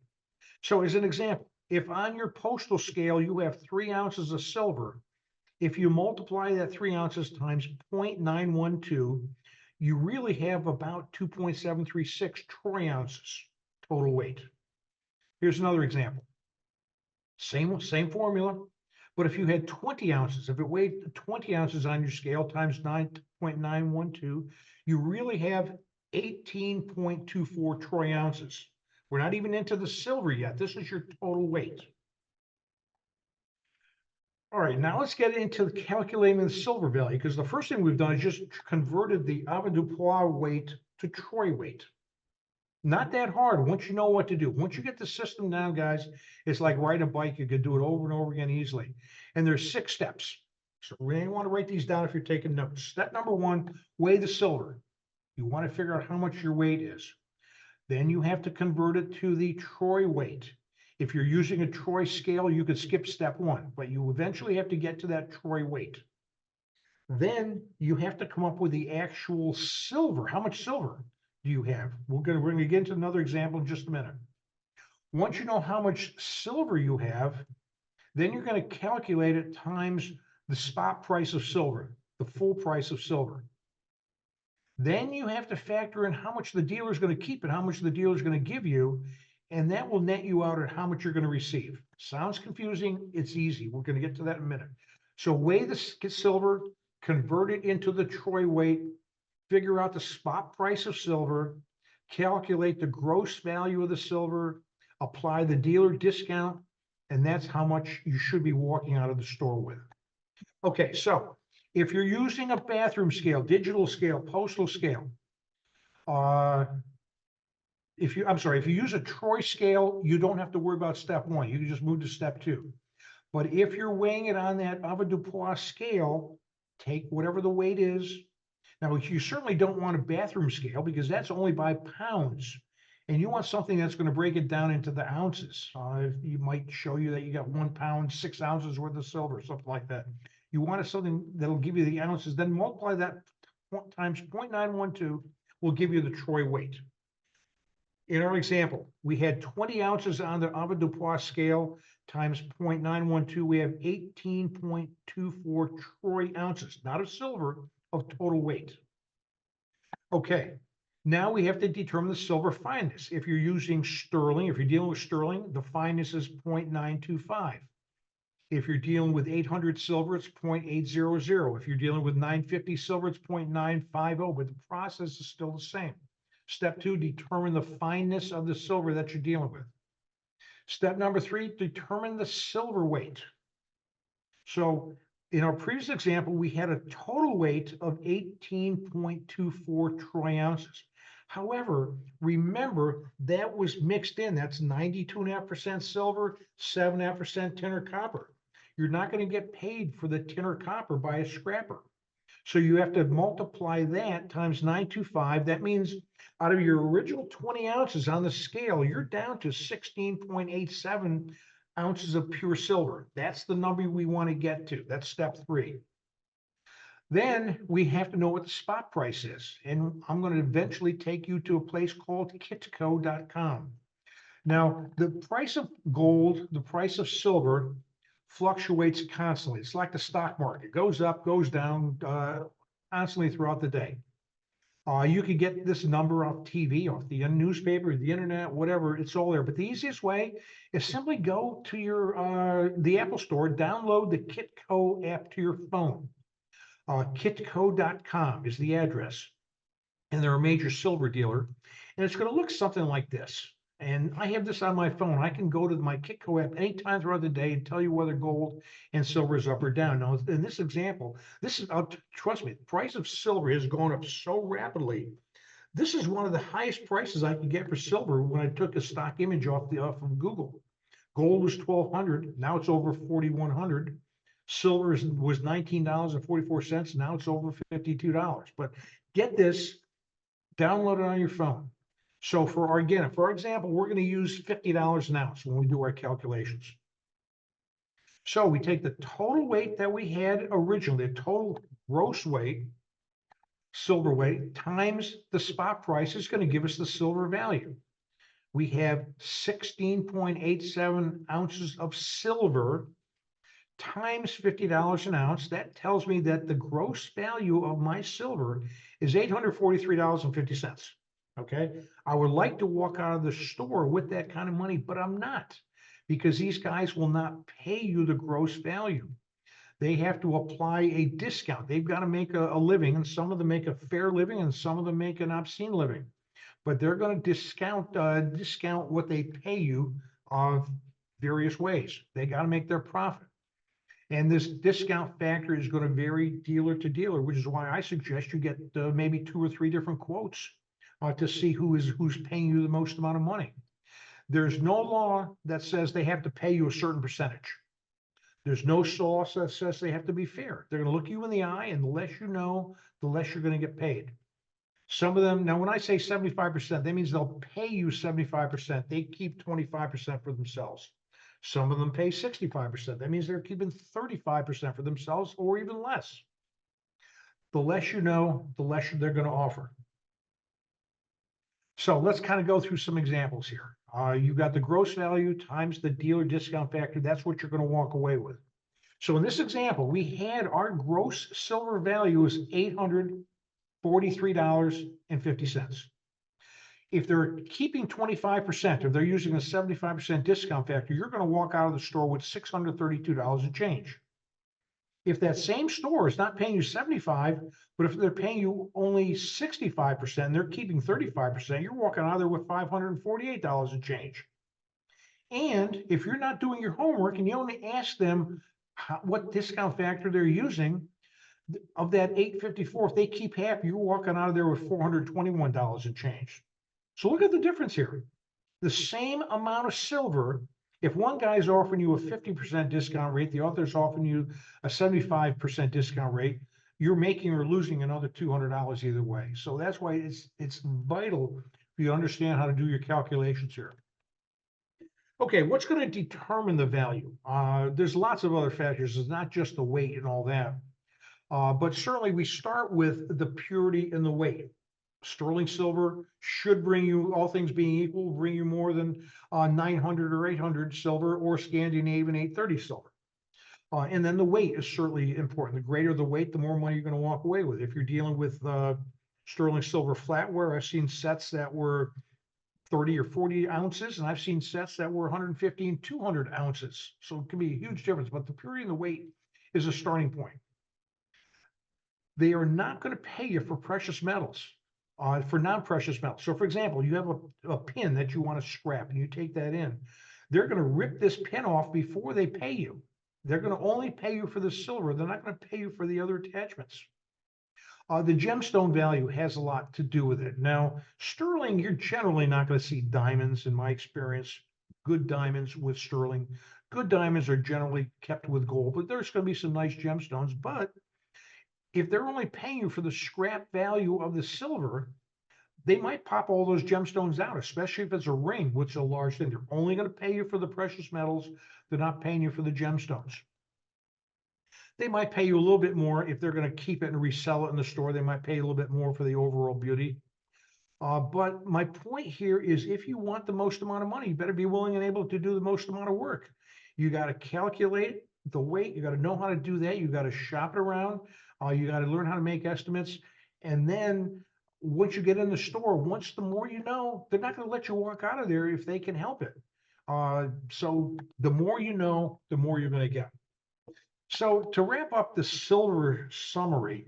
So as an example, if on your postal scale you have 3 ounces of silver, if you multiply that 3 ounces times 0.912, you really have about 2.736 troy ounces total weight. Here's another example. Same formula, but if you had 20 ounces, if it weighed 20 ounces on your scale times 9.912, you really have 18.24 troy ounces. We're not even into the silver yet. This is your total weight. All right, now let's get into calculating the silver value, because the first thing we've done is just converted the avoirdupois weight to troy weight. Not that hard once you know what to do. Once you get the system down, guys, it's like riding a bike. You can do it over and over again easily. And there's 6 steps. So we may want to write these down if you're taking notes. Step number one, weigh the silver. You want to figure out how much your weight is. Then you have to convert it to the troy weight. If you're using a troy scale, you could skip step one, but you eventually have to get to that troy weight. Then you have to come up with the actual silver. How much silver do you have? We're going to get into another example in just a minute. Once you know how much silver you have, then you're going to calculate it times the spot price of silver, the full price of silver. Then you have to factor in how much the dealer is going to keep and how much the dealer is going to give you, and that will net you out at how much you're going to receive. Sounds confusing? It's easy. We're going to get to that in a minute. So weigh the silver, convert it into the troy weight, figure out the spot price of silver, calculate the gross value of the silver, apply the dealer discount, and that's how much you should be walking out of the store with. Okay, so if you're using a bathroom scale, digital scale, postal scale, if you use a troy scale, you don't have to worry about step one. You can just move to step two. But if you're weighing it on that avoirdupois scale, take whatever the weight is. Now, you certainly don't want a bathroom scale because that's only by pounds. And you want something that's going to break it down into the ounces. You might show you that you got 1 pound, 6 ounces worth of silver, something like that. You want something that'll give you the ounces, then multiply that times 0.912 will give you the troy weight. In our example, we had 20 ounces on the avoirdupois scale times 0.912. We have 18.24 troy ounces, not of silver, of total weight. Okay, now we have to determine the silver fineness. If you're using sterling, if you're dealing with sterling, the fineness is 0.925. If you're dealing with 800 silver, it's 0.800. If you're dealing with 950 silver, it's 0.950, but the process is still the same. Step two, determine the fineness of the silver that you're dealing with. Step number three, determine the silver weight. So in our previous example, we had a total weight of 18.24 troy ounces. However, remember that was mixed in. That's 92.5% silver, 7.5% tin or copper. You're not going to get paid for the tin or copper by a scrapper. So you have to multiply that times 925. That means out of your original 20 ounces on the scale, you're down to 16.87 ounces of pure silver. That's the number we want to get to. That's step three. Then we have to know what the spot price is. And I'm going to eventually take you to a place called kitco.com. Now, the price of gold, the price of silver fluctuates constantly. It's like the stock market. It goes up, goes down constantly throughout the day. You can get this number off TV, off the newspaper, the internet, whatever. It's all there. But the easiest way is simply go to your the Apple Store, download the Kitco app to your phone. Kitco.com is the address, and they're a major silver dealer. And it's going to look something like this. And I have this on my phone. I can go to my Kitco app anytime throughout the day and tell you whether gold and silver is up or down. Now, in this example, this is, trust me, the price of silver has gone up so rapidly. This is one of the highest prices I could get for silver when I took a stock image off of Google. Gold was $1,200. Now it's over $4,100. Silver was $19.44. Now it's over $52. But get this, download it on your phone. So for example, we're going to use $50 an ounce when we do our calculations. So we take the total weight that we had originally, the total gross weight, silver weight, times the spot price is going to give us the silver value. We have 16.87 ounces of silver times $50 an ounce. That tells me that the gross value of my silver is $843.50. Okay, I would like to walk out of the store with that kind of money, but I'm not, because these guys will not pay you the gross value. They have to apply a discount. They've got to make a living, and some of them make a fair living, and some of them make an obscene living. But they're going to discount what they pay you various ways. They got to make their profit. And this discount factor is going to vary dealer to dealer, which is why I suggest you get maybe 2 or 3 different quotes to see who's paying you the most amount of money. There's no law that says they have to pay you a certain percentage. There's no sauce that says they have to be fair. They're gonna look you in the eye, and the less you know, the less you're gonna get paid. Some of them, now, when I say 75%, that means they'll pay you 75%. They keep 25% for themselves. Some of them pay 65%. That means they're keeping 35% for themselves or even less. The less you know, the less they're gonna offer. So let's kind of go through some examples here. You've got the gross value times the dealer discount factor. That's what you're going to walk away with. So in this example, we had our gross silver value is $843.50. If they're keeping 25%, if they're using a 75% discount factor, you're going to walk out of the store with $632 and change. If that same store is not paying you 75, but if they're paying you only 65% and they're keeping 35%, you're walking out of there with $548 and change. And if you're not doing your homework and you only ask them what discount factor they're using, of that 854, if they keep half, you're walking out of there with $421 and change. So look at the difference here. The same amount of silver, if one guy's offering you a 50% discount rate, the other's offering you a 75% discount rate, you're making or losing another $200 either way. So that's why it's vital for you to understand how to do your calculations here. Okay, what's going to determine the value? There's lots of other factors. It's not just the weight and all that. But certainly we start with the purity and the weight. Sterling silver should bring you, all things being equal, bring you more than 900 or 800 silver, or Scandinavian 830 silver. And then the weight is certainly important. The greater the weight, the more money you're going to walk away with. If you're dealing with sterling silver flatware, I've seen sets that were 30 or 40 ounces, and I've seen sets that were 150 and 200 ounces. So it can be a huge difference, but the purity and the weight is a starting point. They are not going to pay you for precious metals. For non-precious metals. So for example, you have a pin that you want to scrap and you take that in. They're going to rip this pin off before they pay you. They're going to only pay you for the silver. They're not going to pay you for the other attachments. The gemstone value has a lot to do with it. Now, sterling, you're generally not going to see diamonds, in my experience, good diamonds with sterling. Good diamonds are generally kept with gold, but there's going to be some nice gemstones. But if they're only paying you for the scrap value of the silver, they might pop all those gemstones out, especially if it's a ring, which is a large thing. They're only going to pay you for the precious metals. They're not paying you for the gemstones. They might pay you a little bit more if they're going to keep it and resell it in the store. They might pay you a little bit more for the overall beauty. But my point here is, if you want the most amount of money, you better be willing and able to do the most amount of work. You got to calculate the weight. You got to know how to do that. You got to shop it around. You got to learn how to make estimates. And then once you get in the store, once the more you know, they're not going to let you walk out of there if they can help it. So the more you know, the more you're going to get. So to wrap up the silver summary,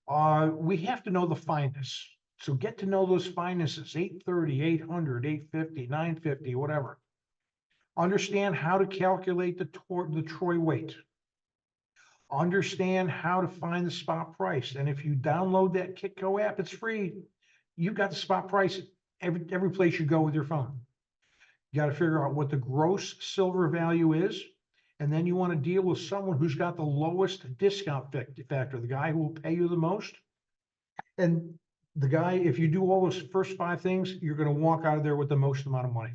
we have to know the fineness. So get to know those finenesses, 830, 800, 850, 950, whatever. Understand how to calculate the troy weight. Understand how to find the spot price. And if you download that Kitco app, it's free. You've got the spot price every place you go with your phone. You got to figure out what the gross silver value is. And then you want to deal with someone who's got the lowest discount factor, the guy who will pay you the most. And the guy, if you do all those first 5 things, you're going to walk out of there with the most amount of money.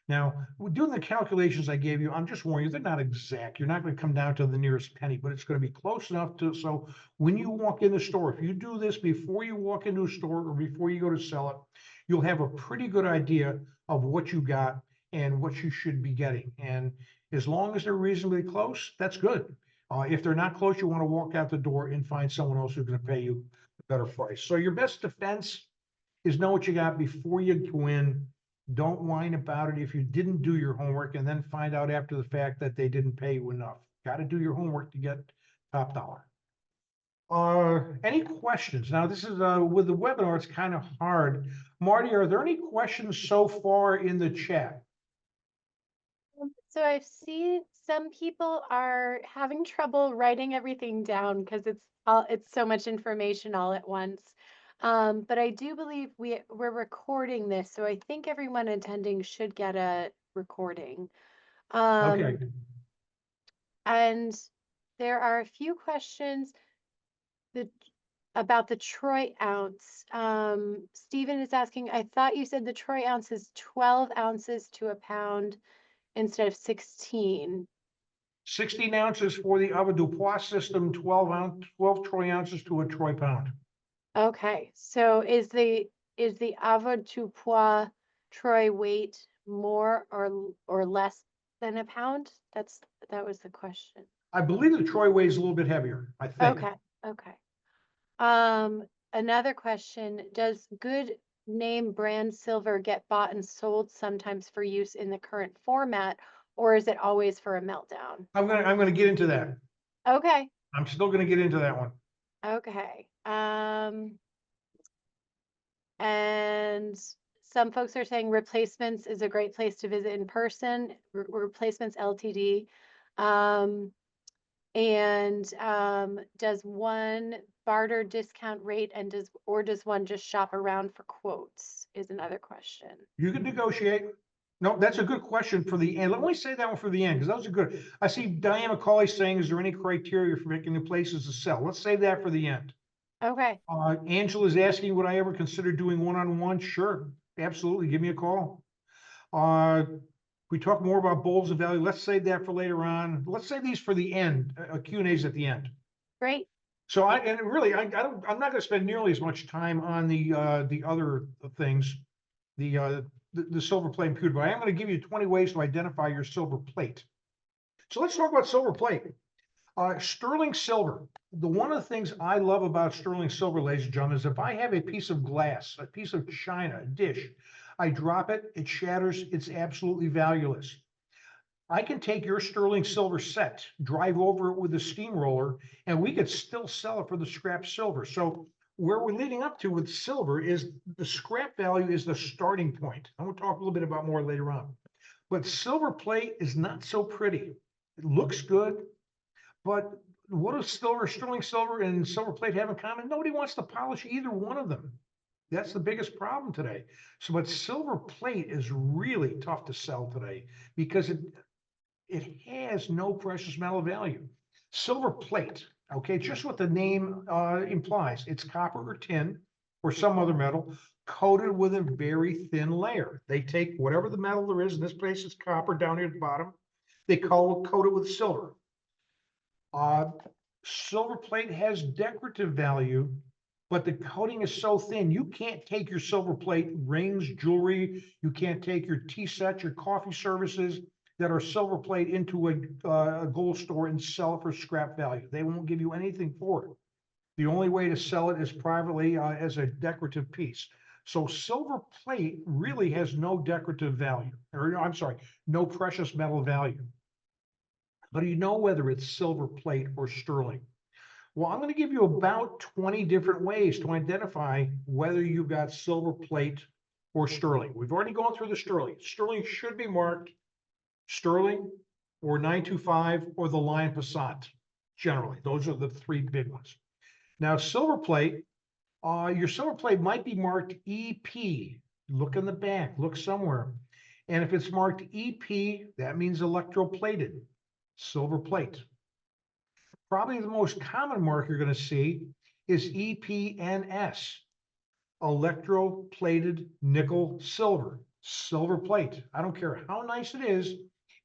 Now, doing the calculations I gave you, I'm just warning you, they're not exact. You're not going to come down to the nearest penny, but it's going to be close enough to, so when you walk in the store, if you do this before you walk into a store or before you go to sell it, you'll have a pretty good idea of what you got and what you should be getting. And as long as they're reasonably close, that's good. If they're not close, you want to walk out the door and find someone else who's going to pay you a better price. So your best defense is know what you got before you go in. Don't whine about it if you didn't do your homework and then find out after the fact that they didn't pay you enough. Got to do your homework to get top dollar. Any questions? Now, this is with the webinar, it's kind of hard. Marty, are there any questions so far in the chat? So I've seen some people are having trouble writing everything down because it's so much information all at once. But I do believe we're recording this, so I think everyone attending should get a recording. Okay. And there are a few questions that about the troy ounce. Stephen is asking, I thought you said the troy ounce is 12 ounces to a pound instead of 16. 16 ounces for the Avoirdupois system, 12 troy ounces to a troy pound. Okay, so is the avoirdupois troy weight more or less than a pound? That was the question. I believe the troy weighs a little bit heavier, I think. Okay, okay. Another question, does good name brand silver get bought and sold sometimes for use in the current format, or is it always for a meltdown? I'm gonna get into that. Okay, I'm still gonna get into that one. okay. And some folks are saying Replacements is a great place to visit in person, Replacements LTD. Does one barter discount rate and does one just shop around for quotes is another question. You can negotiate. No, that's a good question for the end. Let me say that one for the end, because those are good. I see Diane McCauley saying, is there any criteria for picking new places to sell? Let's save that for the end. Okay, Angela's asking, would I ever consider doing one-on-one? Sure, absolutely. Give me a call. We talk more about bowls of value. Let's save that for later on. Let's save these for the end, Q&As at the end. great. So I'm not going to spend nearly as much time on the other things, the silver plate and pewter, but I am going to give you 20 ways to identify your silver plate. So let's talk about silver plate. Sterling silver. One of the things I love about sterling silver, ladies and gentlemen, is if I have a piece of glass, a piece of china, a dish, I drop it, it shatters, it's absolutely valueless. I can take your sterling silver set, drive over it with a steamroller, and we could still sell it for the scrap silver. So where we're leading up to with silver is the scrap value is the starting point. I'm going to talk a little bit about more later on. But silver plate is not so pretty. It looks good, but what does sterling silver and silver plate have in common? Nobody wants to polish either one of them. That's the biggest problem today. So, but silver plate is really tough to sell today because it has no precious metal value. Silver plate, okay, just what the name implies. It's copper or tin or some other metal coated with a very thin layer. They take whatever the metal there is, in this case it's copper down here at the bottom, they coat it with silver. Silver plate has decorative value, but the coating is so thin, you can't take your silver plate rings, jewelry, you can't take your tea sets, your coffee services that are silver plate into a gold store and sell it for scrap value. They won't give you anything for it. The only way to sell it is privately as a decorative piece. So silver plate really has no decorative value, or I'm sorry, no precious metal value. How do you know whether it's silver plate or sterling? Well, I'm going to give you about 20 different ways to identify whether you've got silver plate or sterling. We've already gone through the sterling. Sterling should be marked sterling or 925 or the Lion Passat. Generally, those are the three big ones. Now, silver plate, your silver plate might be marked EP. Look in the back, look somewhere. And if it's marked EP, that means electroplated, silver plate. Probably the most common mark you're going to see is EPNS, electroplated nickel silver, silver plate. I don't care how nice it is,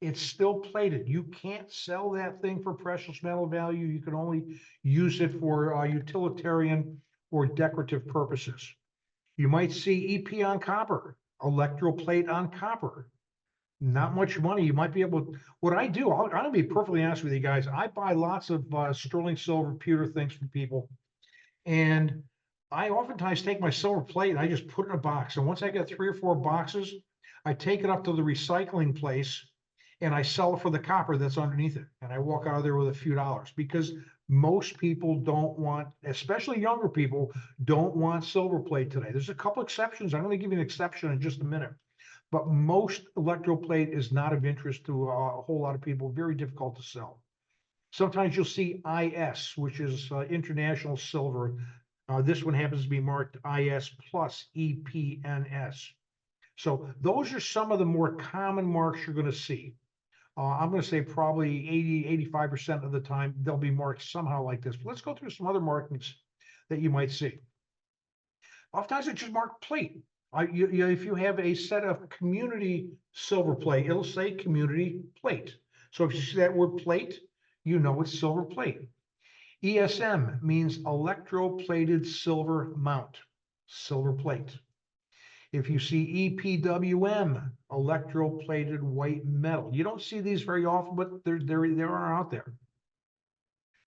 it's still plated. You can't sell that thing for precious metal value. You can only use it for utilitarian or decorative purposes. You might see EP on copper, electroplate on copper. Not much money. You might be able to, what I do, I'm gonna be perfectly honest with you guys. I buy lots of sterling silver pewter things from people. And I oftentimes take my silver plate and I just put it in a box. And once I get 3 or 4 boxes, I take it up to the recycling place and I sell it for the copper that's underneath it. And I walk out of there with a few dollars because most people don't want, especially younger people, don't want silver plate today. There's a couple exceptions. I'm going to give you an exception in just a minute. But most electroplate is not of interest to a whole lot of people, very difficult to sell. Sometimes you'll see IS, which is international silver. This one happens to be marked IS plus EPNS. So those are some of the more common marks you're going to see. I'm going to say probably 85% of the time they'll be marked somehow like this. But let's go through some other markings that you might see. Oftentimes it's just marked plate. If you have a set of community silver plate, it'll say community plate. So if you see that word plate, you know it's silver plate. ESM means electroplated silver mount, silver plate. If you see EPWM, electroplated white metal, you don't see these very often, but they are out there.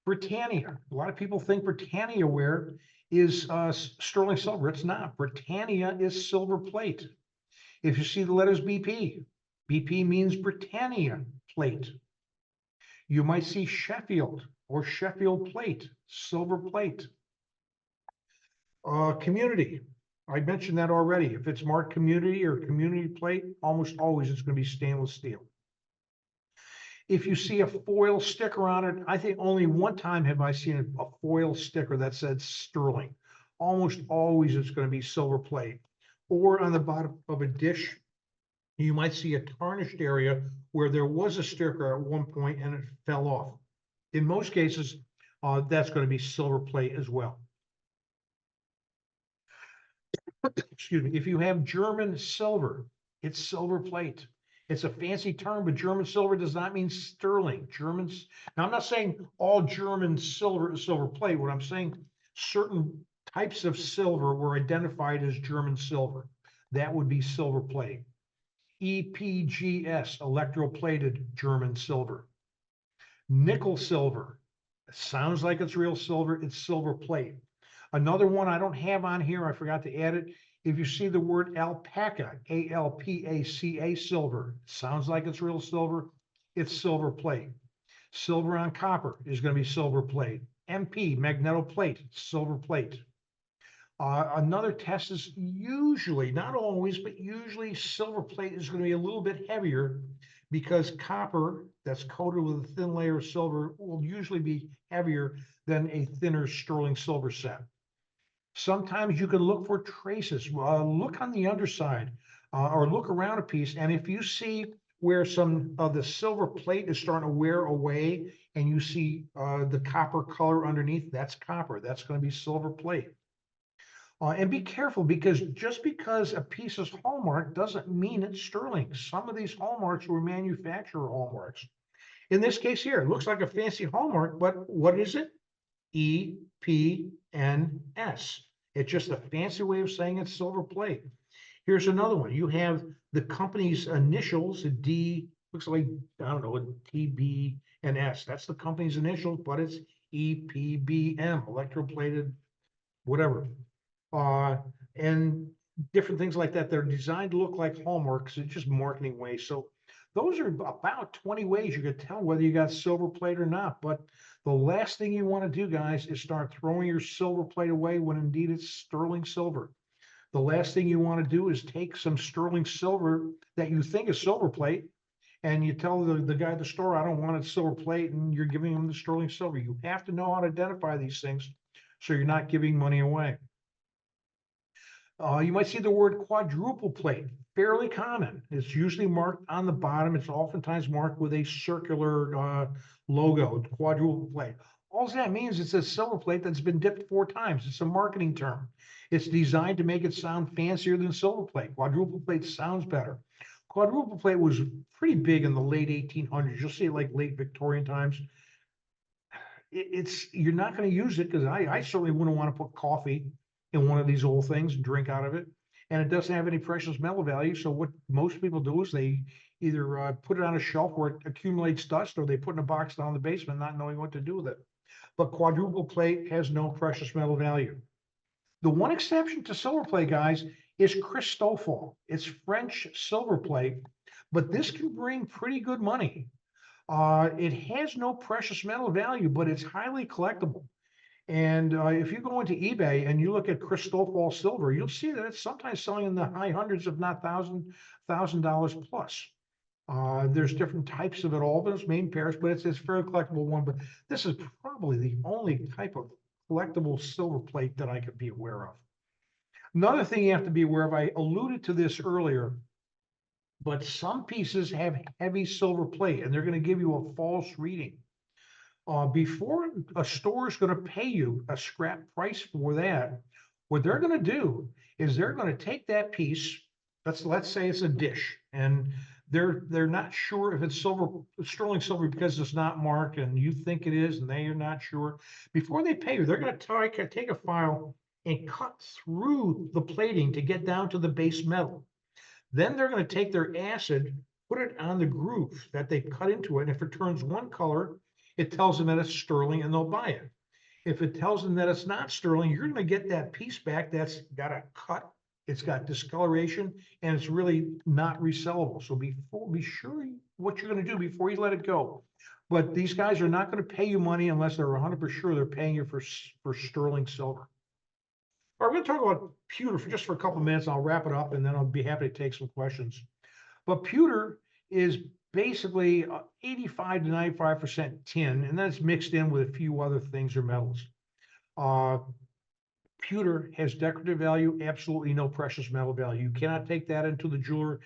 Britannia, a lot of people think Britannia ware is sterling silver. It's not. Britannia is silver plate. If you see the letters BP, BP means Britannia plate. You might see Sheffield or Sheffield plate, silver plate. Community, I mentioned that already. If it's marked community or community plate, almost always it's going to be stainless steel. If you see a foil sticker on it, I think only one time have I seen a foil sticker that said sterling. Almost always it's going to be silver plate. Or on the bottom of a dish, you might see a tarnished area where there was a sticker at one point and it fell off. In most cases, that's going to be silver plate as well. Excuse me. If you have German silver, it's silver plate. It's a fancy term, but German silver does not mean sterling. Germans, now I'm not saying all German silver is silver plate. What I'm saying, certain types of silver were identified as German silver. That would be silver plate. EPGS, electroplated German silver. Nickel silver, sounds like it's real silver, it's silver plate. Another one I don't have on here, I forgot to add it. If you see the word alpaca, ALPACA silver, sounds like it's real silver, it's silver plate. Silver on copper is going to be silver plate. MP, magnetoplate, silver plate. Another test is usually, not always, but usually silver plate is going to be a little bit heavier because copper that's coated with a thin layer of silver will usually be heavier than a thinner sterling silver set. Sometimes you can look for traces. Look on the underside or look around a piece. And if you see where some of the silver plate is starting to wear away and you see the copper color underneath, that's copper. That's going to be silver plate. And be careful because just because a piece is hallmark doesn't mean it's sterling. Some of these hallmarks were manufacturer hallmarks. In this case here, it looks like a fancy hallmark, but what is it? EPNS. It's just a fancy way of saying it's silver plate. Here's another one. You have the company's initials, a D, looks like, I don't know, a TB and S. That's the company's initials, but it's EPBM, electroplated, whatever. And different things like that. They're designed to look like hallmarks. It's just marketing ways. So those are about 20 ways you could tell whether you got silver plate or not. But the last thing you want to do, guys, is start throwing your silver plate away when indeed it's sterling silver. The last thing you want to do is take some sterling silver that you think is silver plate and you tell the guy at the store, I don't want a silver plate, and you're giving him the sterling silver. You have to know how to identify these things so you're not giving money away. You might see the word quadruple plate, fairly common. It's usually marked on the bottom. It's oftentimes marked with a circular logo, quadruple plate. All that means it's a silver plate that's been dipped 4 times. It's a marketing term. It's designed to make it sound fancier than silver plate. Quadruple plate sounds better. Quadruple plate was pretty big in the late 1800s. You'll see it like late Victorian times. You're not going to use it because I certainly wouldn't want to put coffee in one of these old things and drink out of it. And it doesn't have any precious metal value. So what most people do is they either put it on a shelf where it accumulates dust, or they put in a box down in the basement not knowing what to do with it. But quadruple plate has no precious metal value. The one exception to silver plate, guys, is Christofle. It's French silver plate, but this can bring pretty good money. It has no precious metal value, but it's highly collectible. And if you go into eBay and you look at Christofle silver, you'll see that it's sometimes selling in the high hundreds, if not $1,000 plus. There's different types of it, all those main pairs, but it's a very collectible one. But this is probably the only type of collectible silver plate that I could be aware of. Another thing you have to be aware of, I alluded to this earlier, But some pieces have heavy silver plate and they're going to give you a false reading. Before a store is going to pay you a scrap price for that, what they're going to do is they're going to take that piece. Let's say it's a dish, and they're not sure if it's silver, sterling silver, because it's not marked, and you think it is, and they are not sure. Before they pay you, they're going to take a file and cut through the plating to get down to the base metal. Then they're going to take their acid, put it on the groove that they cut into it, and if it turns one color, it tells them that it's sterling and they'll buy it. If it tells them that it's not sterling, you're going to get that piece back that's got a cut, it's got discoloration, and it's really not resellable. So be sure what you're going to do before you let it go. But these guys are not going to pay you money unless they're 100% sure they're paying you for sterling silver. All right, we're going to talk about pewter for just a couple of minutes. I'll wrap it up and then I'll be happy to take some questions. But pewter is basically 85 to 95% tin, and that's mixed in with a few other things or metals. Pewter has decorative value, absolutely no precious metal value. You cannot take that into the jeweler.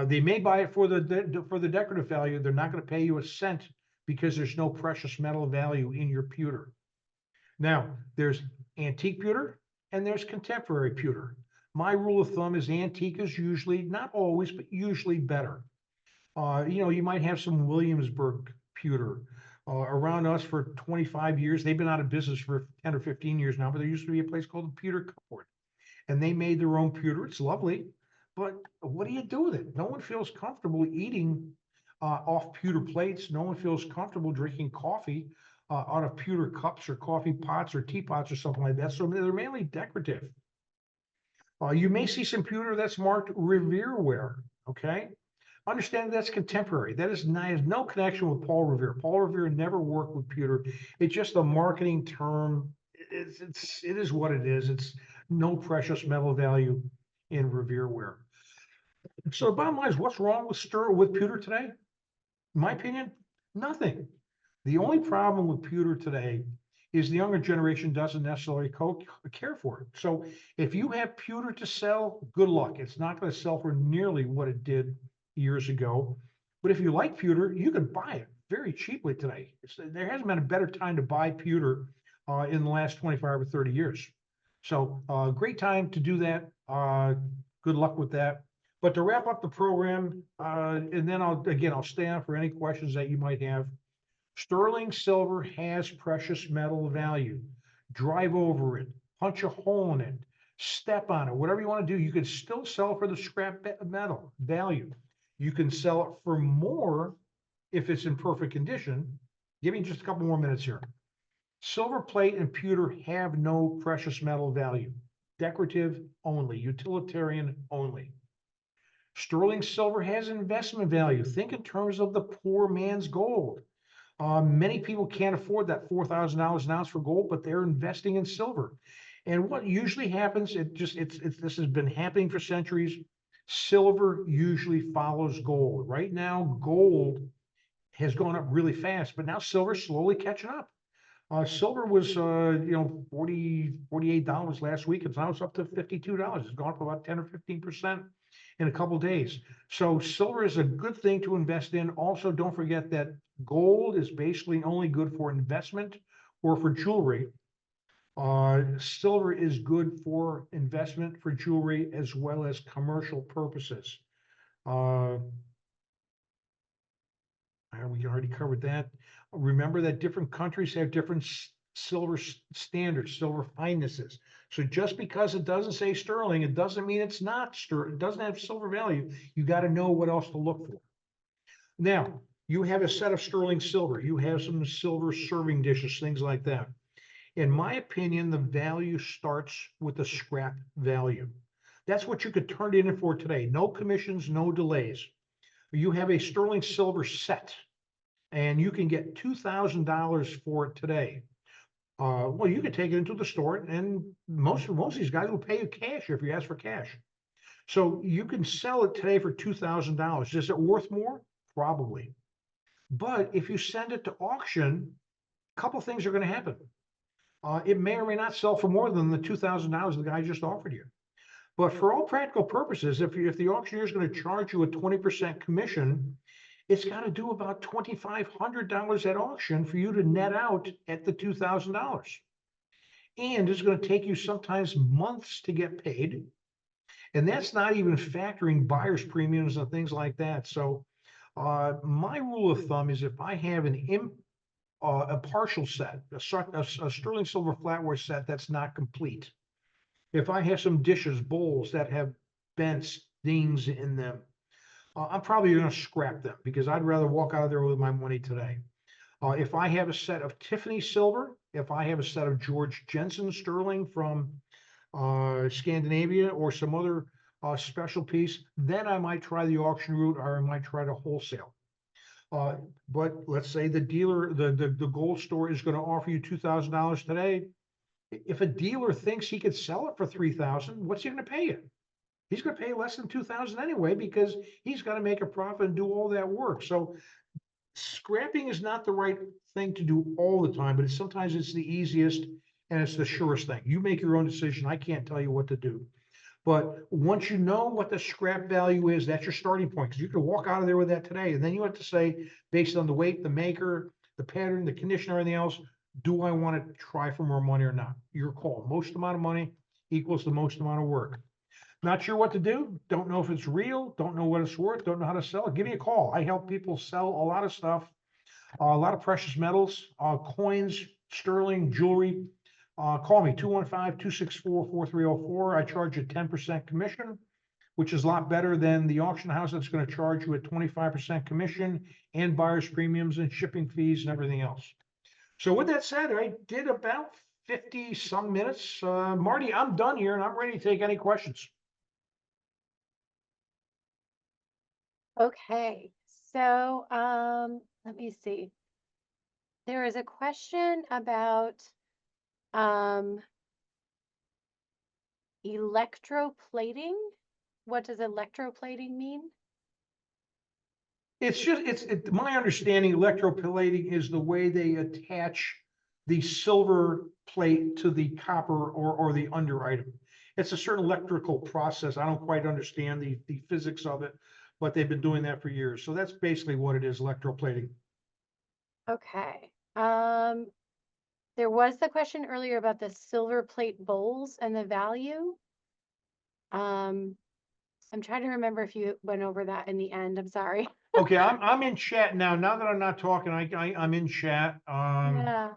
They may buy it for the decorative value. They're not going to pay you a cent because there's no precious metal value in your pewter. Now, there's antique pewter and there's contemporary pewter. My rule of thumb is antique is usually, not always, but usually better. You might have some Williamsburg pewter. Around us for 25 years, they've been out of business for 10 or 15 years now, but there used to be a place called the Pewter Cupboard, and they made their own pewter. It's lovely, but what do you do with it? No one feels comfortable eating off pewter plates. No one feels comfortable drinking coffee out of pewter cups or coffee pots or teapots or something like that. So they're mainly decorative. You may see some pewter that's marked Revereware, okay? Understand that's contemporary. That is not, has no connection with Paul Revere. Paul Revere never worked with pewter. It's just a marketing term. It is what it is. It's no precious metal value in Revereware. So the bottom line is, what's wrong with pewter today? In my opinion, nothing. The only problem with pewter today is the younger generation doesn't necessarily care for it. So if you have pewter to sell, good luck. It's not going to sell for nearly what it did years ago. But if you like pewter, you can buy it very cheaply today. There hasn't been a better time to buy pewter in the last 25 or 30 years. So great time to do that. Good luck with that. But to wrap up the program, and then I'll stay on for any questions that you might have. Sterling silver has precious metal value. Drive over it, punch a hole in it, step on it, whatever you want to do. You can still sell for the scrap metal value. You can sell it for more if it's in perfect condition. Give me just a couple more minutes here. Silver plate and pewter have no precious metal value. Decorative only, utilitarian only. Sterling silver has investment value. Think in terms of the poor man's gold. Many people can't afford that $4,000 an ounce for gold, but they're investing in silver. And what usually happens, this has been happening for centuries. Silver usually follows gold. Right now, gold has gone up really fast, but now silver's slowly catching up. Silver was, $48 last week. It's now up to $52. It's gone up about 10 or 15% in a couple of days. So silver is a good thing to invest in. Also, don't forget that gold is basically only good for investment or for jewelry. Silver is good for investment, for jewelry, as well as commercial purposes. We already covered that. Remember that different countries have different silver standards, silver finenesses. So just because it doesn't say sterling, it doesn't mean it's not sterling. It doesn't have silver value. You got to know what else to look for. Now, you have a set of sterling silver. You have some silver serving dishes, things like that. In my opinion, the value starts with the scrap value. That's what you could turn it in for today. No commissions, no delays. You have a sterling silver set, and you can get $2,000 for it today. Well, you can take it into the store, and most of these guys will pay you cash if you ask for cash. So you can sell it today for $2,000. Is it worth more? Probably. But if you send it to auction, a couple things are going to happen. It may or may not sell for more than the $2,000 the guy just offered you. But for all practical purposes, if the auctioneer is going to charge you a 20% commission, it's got to do about $2,500 at auction for you to net out at the $2,000. And it's going to take you sometimes months to get paid. And that's not even factoring buyer's premiums and things like that. So my rule of thumb is if I have a partial set, a sterling silver flatware set that's not complete. If I have some dishes, bowls that have bent stings in them, I'm probably going to scrap them because I'd rather walk out of there with my money today. If I have a set of Tiffany silver, if I have a set of George Jensen sterling from Scandinavia or some other special piece, then I might try the auction route or I might try to wholesale. But let's say the dealer, the gold store is going to offer you $2,000 today. If a dealer thinks he could sell it for $3,000, what's he going to pay you? He's going to pay less than $2,000 anyway because he's got to make a profit and do all that work. So scrapping is not the right thing to do all the time, but sometimes it's the easiest and it's the surest thing. You make your own decision. I can't tell you what to do. But once you know what the scrap value is, that's your starting point. Because you can walk out of there with that today. And then you have to say, based on the weight, the maker, the pattern, the condition, everything else, do I want to try for more money or not? Your call. Most amount of money equals the most amount of work. Not sure what to do. Don't know if it's real. Don't know what it's worth. Don't know how to sell it. Give me a call. I help people sell a lot of stuff, a lot of precious metals, coins, sterling, jewelry. Call me 215-264-4304. I charge a 10% commission, which is a lot better than the auction house that's going to charge you a 25% commission and buyer's premiums and shipping fees and everything else. So with that said, I did about 50 some minutes. Marty, I'm done here and I'm ready to take any questions. Okay, so let me see. There is a question about electroplating. What does electroplating mean? It's just, my understanding, electroplating is the way they attach the silver plate to the copper or the under item. It's a certain electrical process. I don't quite understand the physics of it, but they've been doing that for years. So that's basically what it is, electroplating. Okay. There was the question earlier about the silver plate bowls and the value. I'm trying to remember if you went over that in the end. I'm sorry. Okay, I'm in chat now. Now that I'm not talking, I'm in chat. Yeah.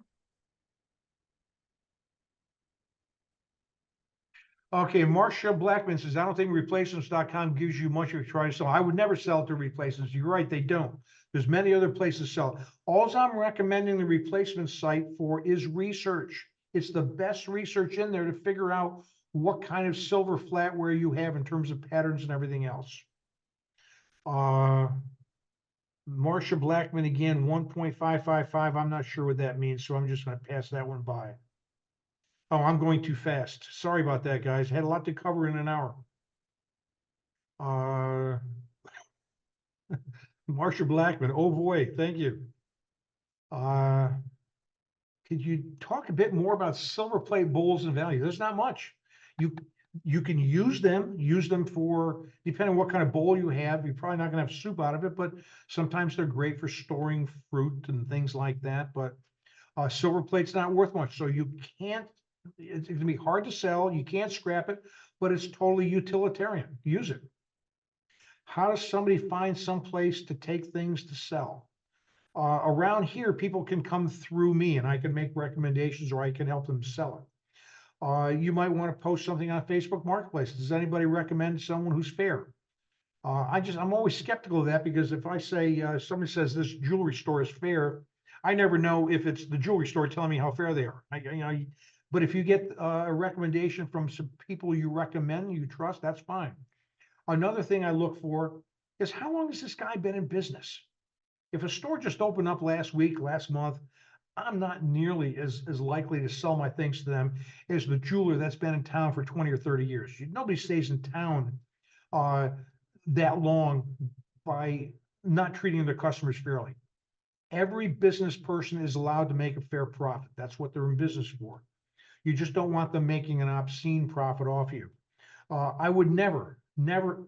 Okay, Marcia Blackman says, I don't think replacements.com gives you much of a try to sell. I would never sell it to replacements. You're right, they don't. There's many other places to sell it. All I'm recommending the replacement site for is research. It's the best research in there to figure out what kind of silver flatware you have in terms of patterns and everything else. Marcia Blackman again, 1.555. I'm not sure what that means, so I'm just going to pass that one by. Oh, I'm going too fast. Sorry about that, guys. Had a lot to cover in an hour. Marcia Blackman. Oh boy, thank you. Could you talk a bit more about silver plate bowls and value? There's not much. You can use them for, depending on what kind of bowl you have. You're probably not going to have soup out of it, but sometimes they're great for storing fruit and things like that. But silver plate's not worth much, so you can't. It's going to be hard to sell. You can't scrap it, but it's totally utilitarian. Use it. How does somebody find some place to take things to sell? Around here, people can come through me and I can make recommendations or I can help them sell it. You might want to post something on Facebook Marketplace. Does anybody recommend someone who's fair? I'm always skeptical of that because if I say, somebody says this jewelry store is fair, I never know if it's the jewelry store telling me how fair they are. But if you get a recommendation from some people you recommend, you trust, that's fine. Another thing I look for is how long has this guy been in business? If a store just opened up last week, last month, I'm not nearly as likely to sell my things to them as the jeweler that's been in town for 20 or 30 years. Nobody stays in town that long by not treating their customers fairly. Every business person is allowed to make a fair profit. That's what they're in business for. You just don't want them making an obscene profit off you. I would never,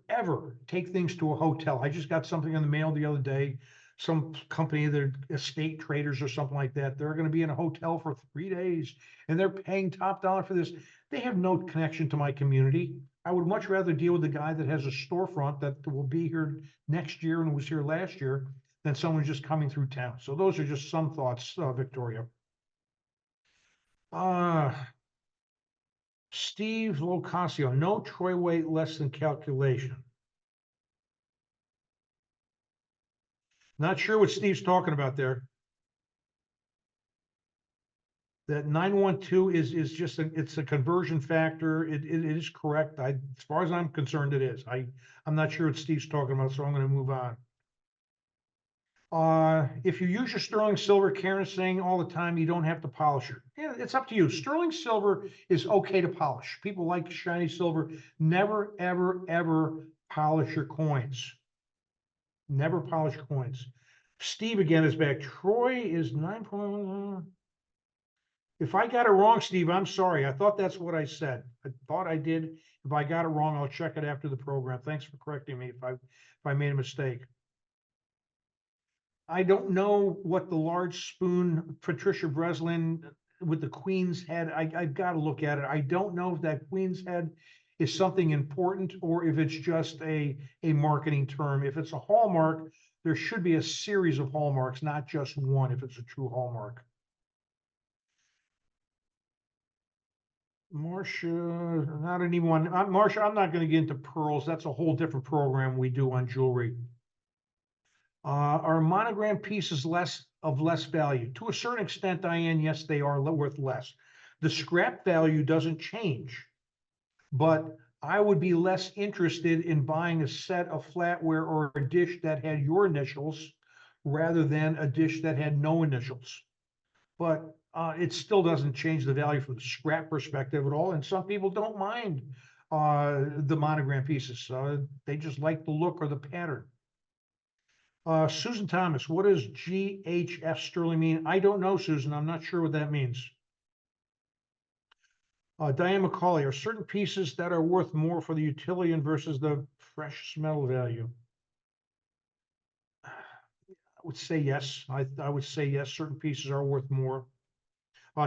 ever take things to a hotel. I just got something in the mail the other day. Some company, they're estate traders or something like that. They're going to be in a hotel for 3 days and they're paying top dollar for this. They have no connection to my community. I would much rather deal with the guy that has a storefront that will be here next year and was here last year than someone just coming through town. So those are just some thoughts, Victoria. Steve Locasio, no troy weight less than calculation. Not sure what Steve's talking about there. That 912 is just it's a conversion factor. It is correct. As far as I'm concerned, it is. I'm not sure what Steve's talking about, so I'm going to move on. If you use your sterling silver, Karen's saying all the time, you don't have to polish it. Yeah, it's up to you. Sterling silver is okay to polish. People like shiny silver. Never, ever, ever polish your coins. Never polish coins. Steve again is back. Troy is 9.1. If I got it wrong, Steve, I'm sorry. I thought that's what I said. I thought I did. If I got it wrong, I'll check it after the program. Thanks for correcting me if I made a mistake. I don't know what the large spoon Patricia Breslin with the Queen's head. I've got to look at it. I don't know if that Queen's head is something important or if it's just a marketing term. If it's a hallmark, there should be a series of hallmarks, not just one if it's a true hallmark. Marcia, not anyone. Marcia, I'm not going to get into pearls. That's a whole different program we do on jewelry. Are monogram pieces less value? To a certain extent, Diane, yes, they are worth less. The scrap value doesn't change, but I would be less interested in buying a set of flatware or a dish that had your initials rather than a dish that had no initials. But it still doesn't change the value from the scrap perspective at all. And some people don't mind the monogram pieces. They just like the look or the pattern. Susan Thomas, what does GHF sterling mean? I don't know, Susan. I'm not sure what that means. Diane McCauley, are certain pieces that are worth more for the utility versus the precious metal value? I would say yes. I would say yes. Certain pieces are worth more.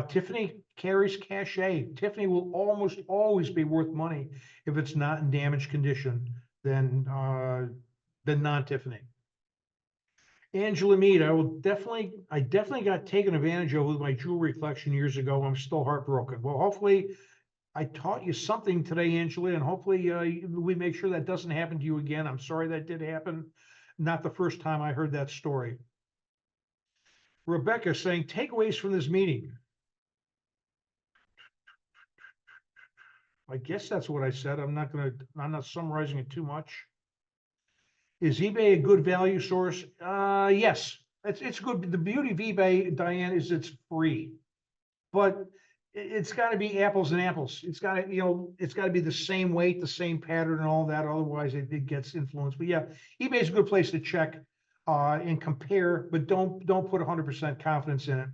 Tiffany carries cachet. Tiffany will almost always be worth money if it's not in damaged condition than non-Tiffany. Angela Mead, I definitely got taken advantage of with my jewelry collection years ago. I'm still heartbroken. Well, hopefully I taught you something today, Angela, and hopefully we make sure that doesn't happen to you again. I'm sorry that did happen. Not the first time I heard that story. Rebecca saying takeaways from this meeting. I guess that's what I said. I'm not summarizing it too much. Is eBay a good value source? Yes, it's good. The beauty of eBay, Diane, is it's free, but it's got to be apples and apples. It's got to, it's got to be the same weight, the same pattern, and all that. Otherwise, it gets influenced. But yeah, eBay is a good place to check and compare, but don't put 100% confidence in it.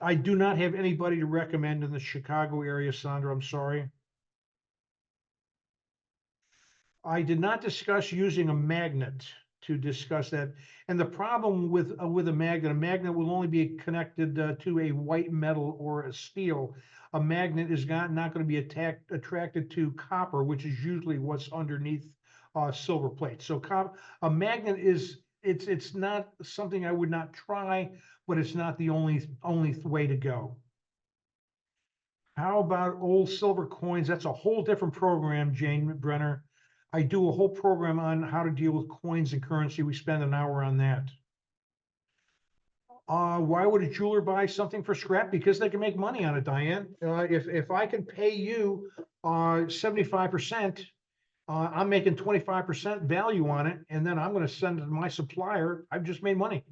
I do not have anybody to recommend in the Chicago area, Sandra. I'm sorry. I did not discuss using a magnet to discuss that. And the problem with a magnet will only be connected to a white metal or a steel. A magnet is not going to be attracted to copper, which is usually what's underneath silver plate. So a magnet it's not something I would not try, but it's not the only way to go. How about old silver coins? That's a whole different program, Jane Brenner. I do a whole program on how to deal with coins and currency. We spend an hour on that. Why would a jeweler buy something for scrap? Because they can make money on it, Diane. If I can pay you 75%, I'm making 25% value on it, and then I'm going to send it to my supplier. I've just made money.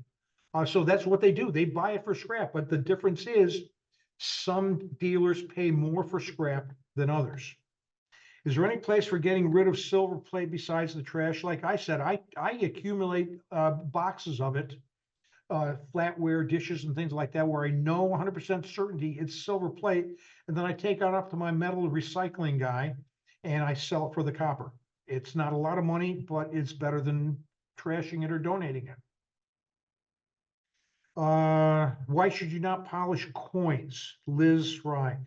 So that's what they do. They buy it for scrap. But the difference is some dealers pay more for scrap than others. Is there any place for getting rid of silver plate besides the trash? Like I said, I accumulate boxes of it, flatware, dishes, and things like that, where I know 100% certainty it's silver plate, and then I take it up to my metal recycling guy, and I sell it for the copper. It's not a lot of money, but it's better than trashing it or donating it. Why should you not polish coins? Liz Fry.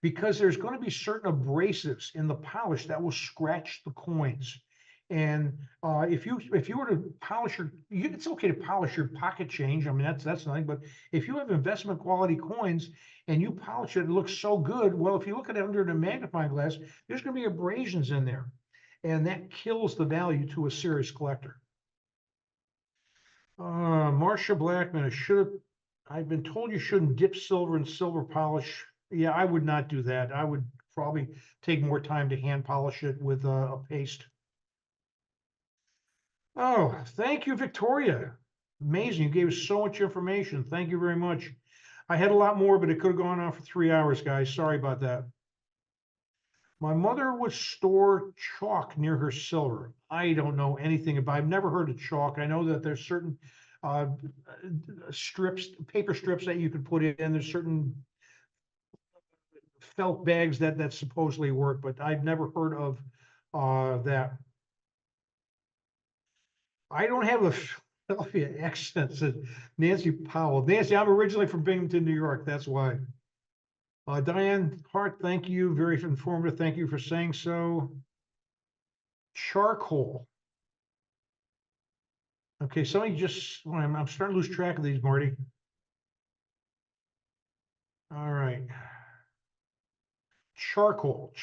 Because there's going to be certain abrasives in the polish that will scratch the coins. And if you were to polish it's okay to polish your pocket change. I mean, that's nothing. But if you have investment quality coins and you polish it, it looks so good. Well, if you look at it under the magnifying glass, there's going to be abrasions in there, and that kills the value to a serious collector. Marcia Blackman, I've been told you shouldn't dip silver in silver polish. Yeah, I would not do that. I would probably take more time to hand polish it with a paste. Oh, thank you, Victoria. Amazing. You gave us so much information. Thank you very much. I had a lot more, but it could have gone on for 3 hours, guys. Sorry about that. My mother would store chalk near her silver. I don't know anything about, I've never heard of chalk. I know that there's certain paper strips that you could put in. There's certain felt bags that supposedly work, but I've never heard of that. I don't have a Philadelphia accent, said Nancy Powell. Nancy, I'm originally from Binghamton, New York. That's why. Diane Hart, thank you. Very informative. Thank you for saying so. Charcoal. Okay, somebody just, I'm starting to lose track of these, Marty. All right. Charcoal.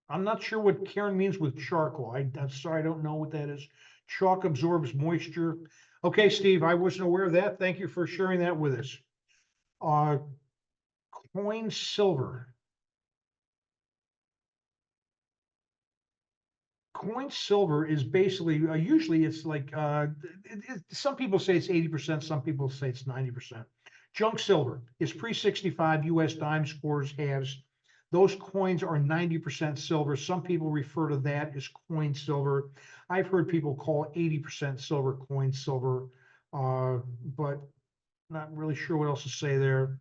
I'm not sure what Karen means with charcoal. I'm sorry, I don't know what that is. Chalk absorbs moisture. Okay, Steve, I wasn't aware of that. Thank you for sharing that with us. Coin silver. Coin silver is basically, usually it's like, some people say it's 80%, some people say it's 90%. Junk silver is pre-65 US dimes, quarters, halves. Those coins are 90% silver. Some people refer to that as coin silver. I've heard people call 80% silver coin silver, but not really sure what else to say there.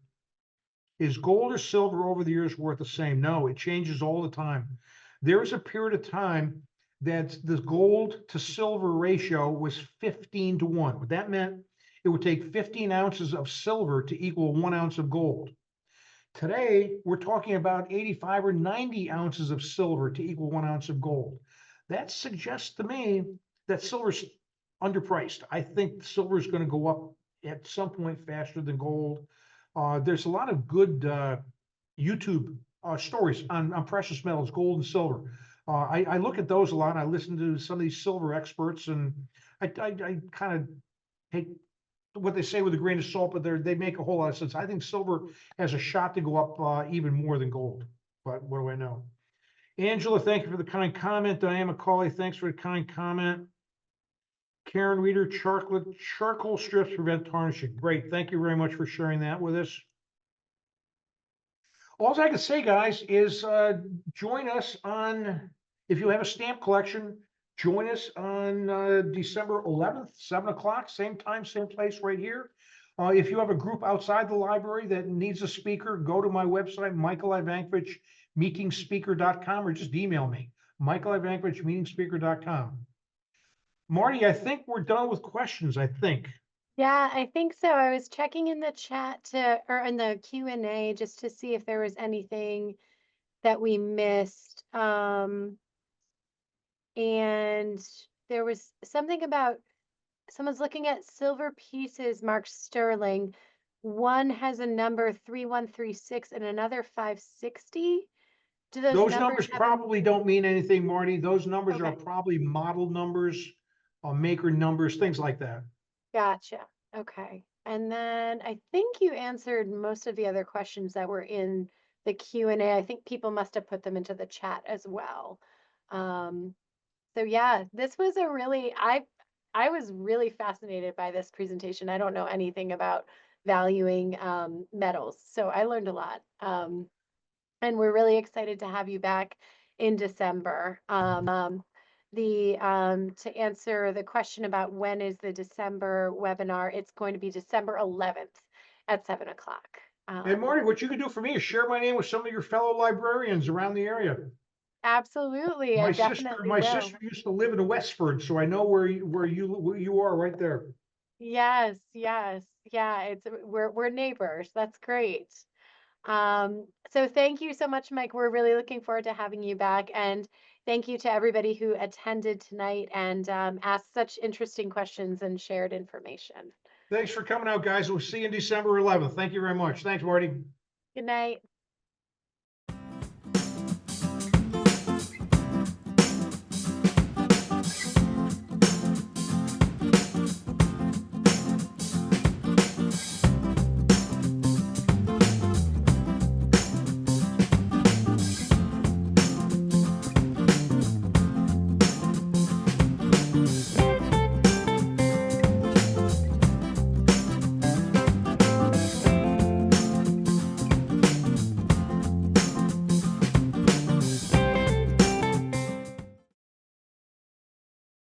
Is gold or silver over the years worth the same? No, it changes all the time. There was a period of time that the gold to silver ratio was 15 to 1. What that meant, it would take 15 ounces of silver to equal 1 ounce of gold. Today, we're talking about 85 or 90 ounces of silver to equal 1 ounce of gold. That suggests to me that silver's underpriced. I think silver is going to go up at some point faster than gold. There's a lot of good YouTube stories on precious metals, gold and silver. I look at those a lot. I listen to some of these silver experts, and I kind of take what they say with a grain of salt, but they make a whole lot of sense. I think silver has a shot to go up even more than gold, but what do I know? Angela, thank you for the kind comment. Diane McCauley, thanks for the kind comment. Karen Reeder, charcoal strips prevent tarnishing. Great, thank you very much for sharing that with us. All I can say, guys, is join us on, if you have a stamp collection, join us on December 11th, 7 o'clock, same time, same place right here. If you have a group outside the library that needs a speaker, go to my website, Michael Ivankovich, meetingspeaker.com, or just email me, Michael Ivankovich, meetingspeaker.com. Marty, I think we're done with questions, I think. Yeah, I think so. I was checking in the chat or in the Q&A just to see if there was anything that we missed. And there was something about someone's looking at silver pieces marked sterling. One has a number 3136 and another 560. Do those numbers have probably don't mean anything, Marty. Those numbers are Okay. probably model numbers, maker numbers, things like that. Gotcha. Okay. And then I think you answered most of the other questions that were in the Q&A. I think people must have put them into the chat as well. So yeah, this was a really, I was really fascinated by this presentation. I don't know anything about valuing metals, so I learned a lot. And we're really excited to have you back in December. To answer the question about when is the December webinar, it's going to be December 11th at 7 o'clock. And Marty, what you can do for me is share my name with some of your fellow librarians around the area. Absolutely, I definitely My will. sister used to live in Westford, so I know where you are right there. Yes, yes. Yeah, it's we're neighbors. That's great. So thank you so much, Mike. We're really looking forward to having you back. And thank you to everybody who attended tonight and asked such interesting questions and shared information. Thanks for coming out, guys. We'll see you in December 11th. Thank you very much. Thanks, Marty. Good night.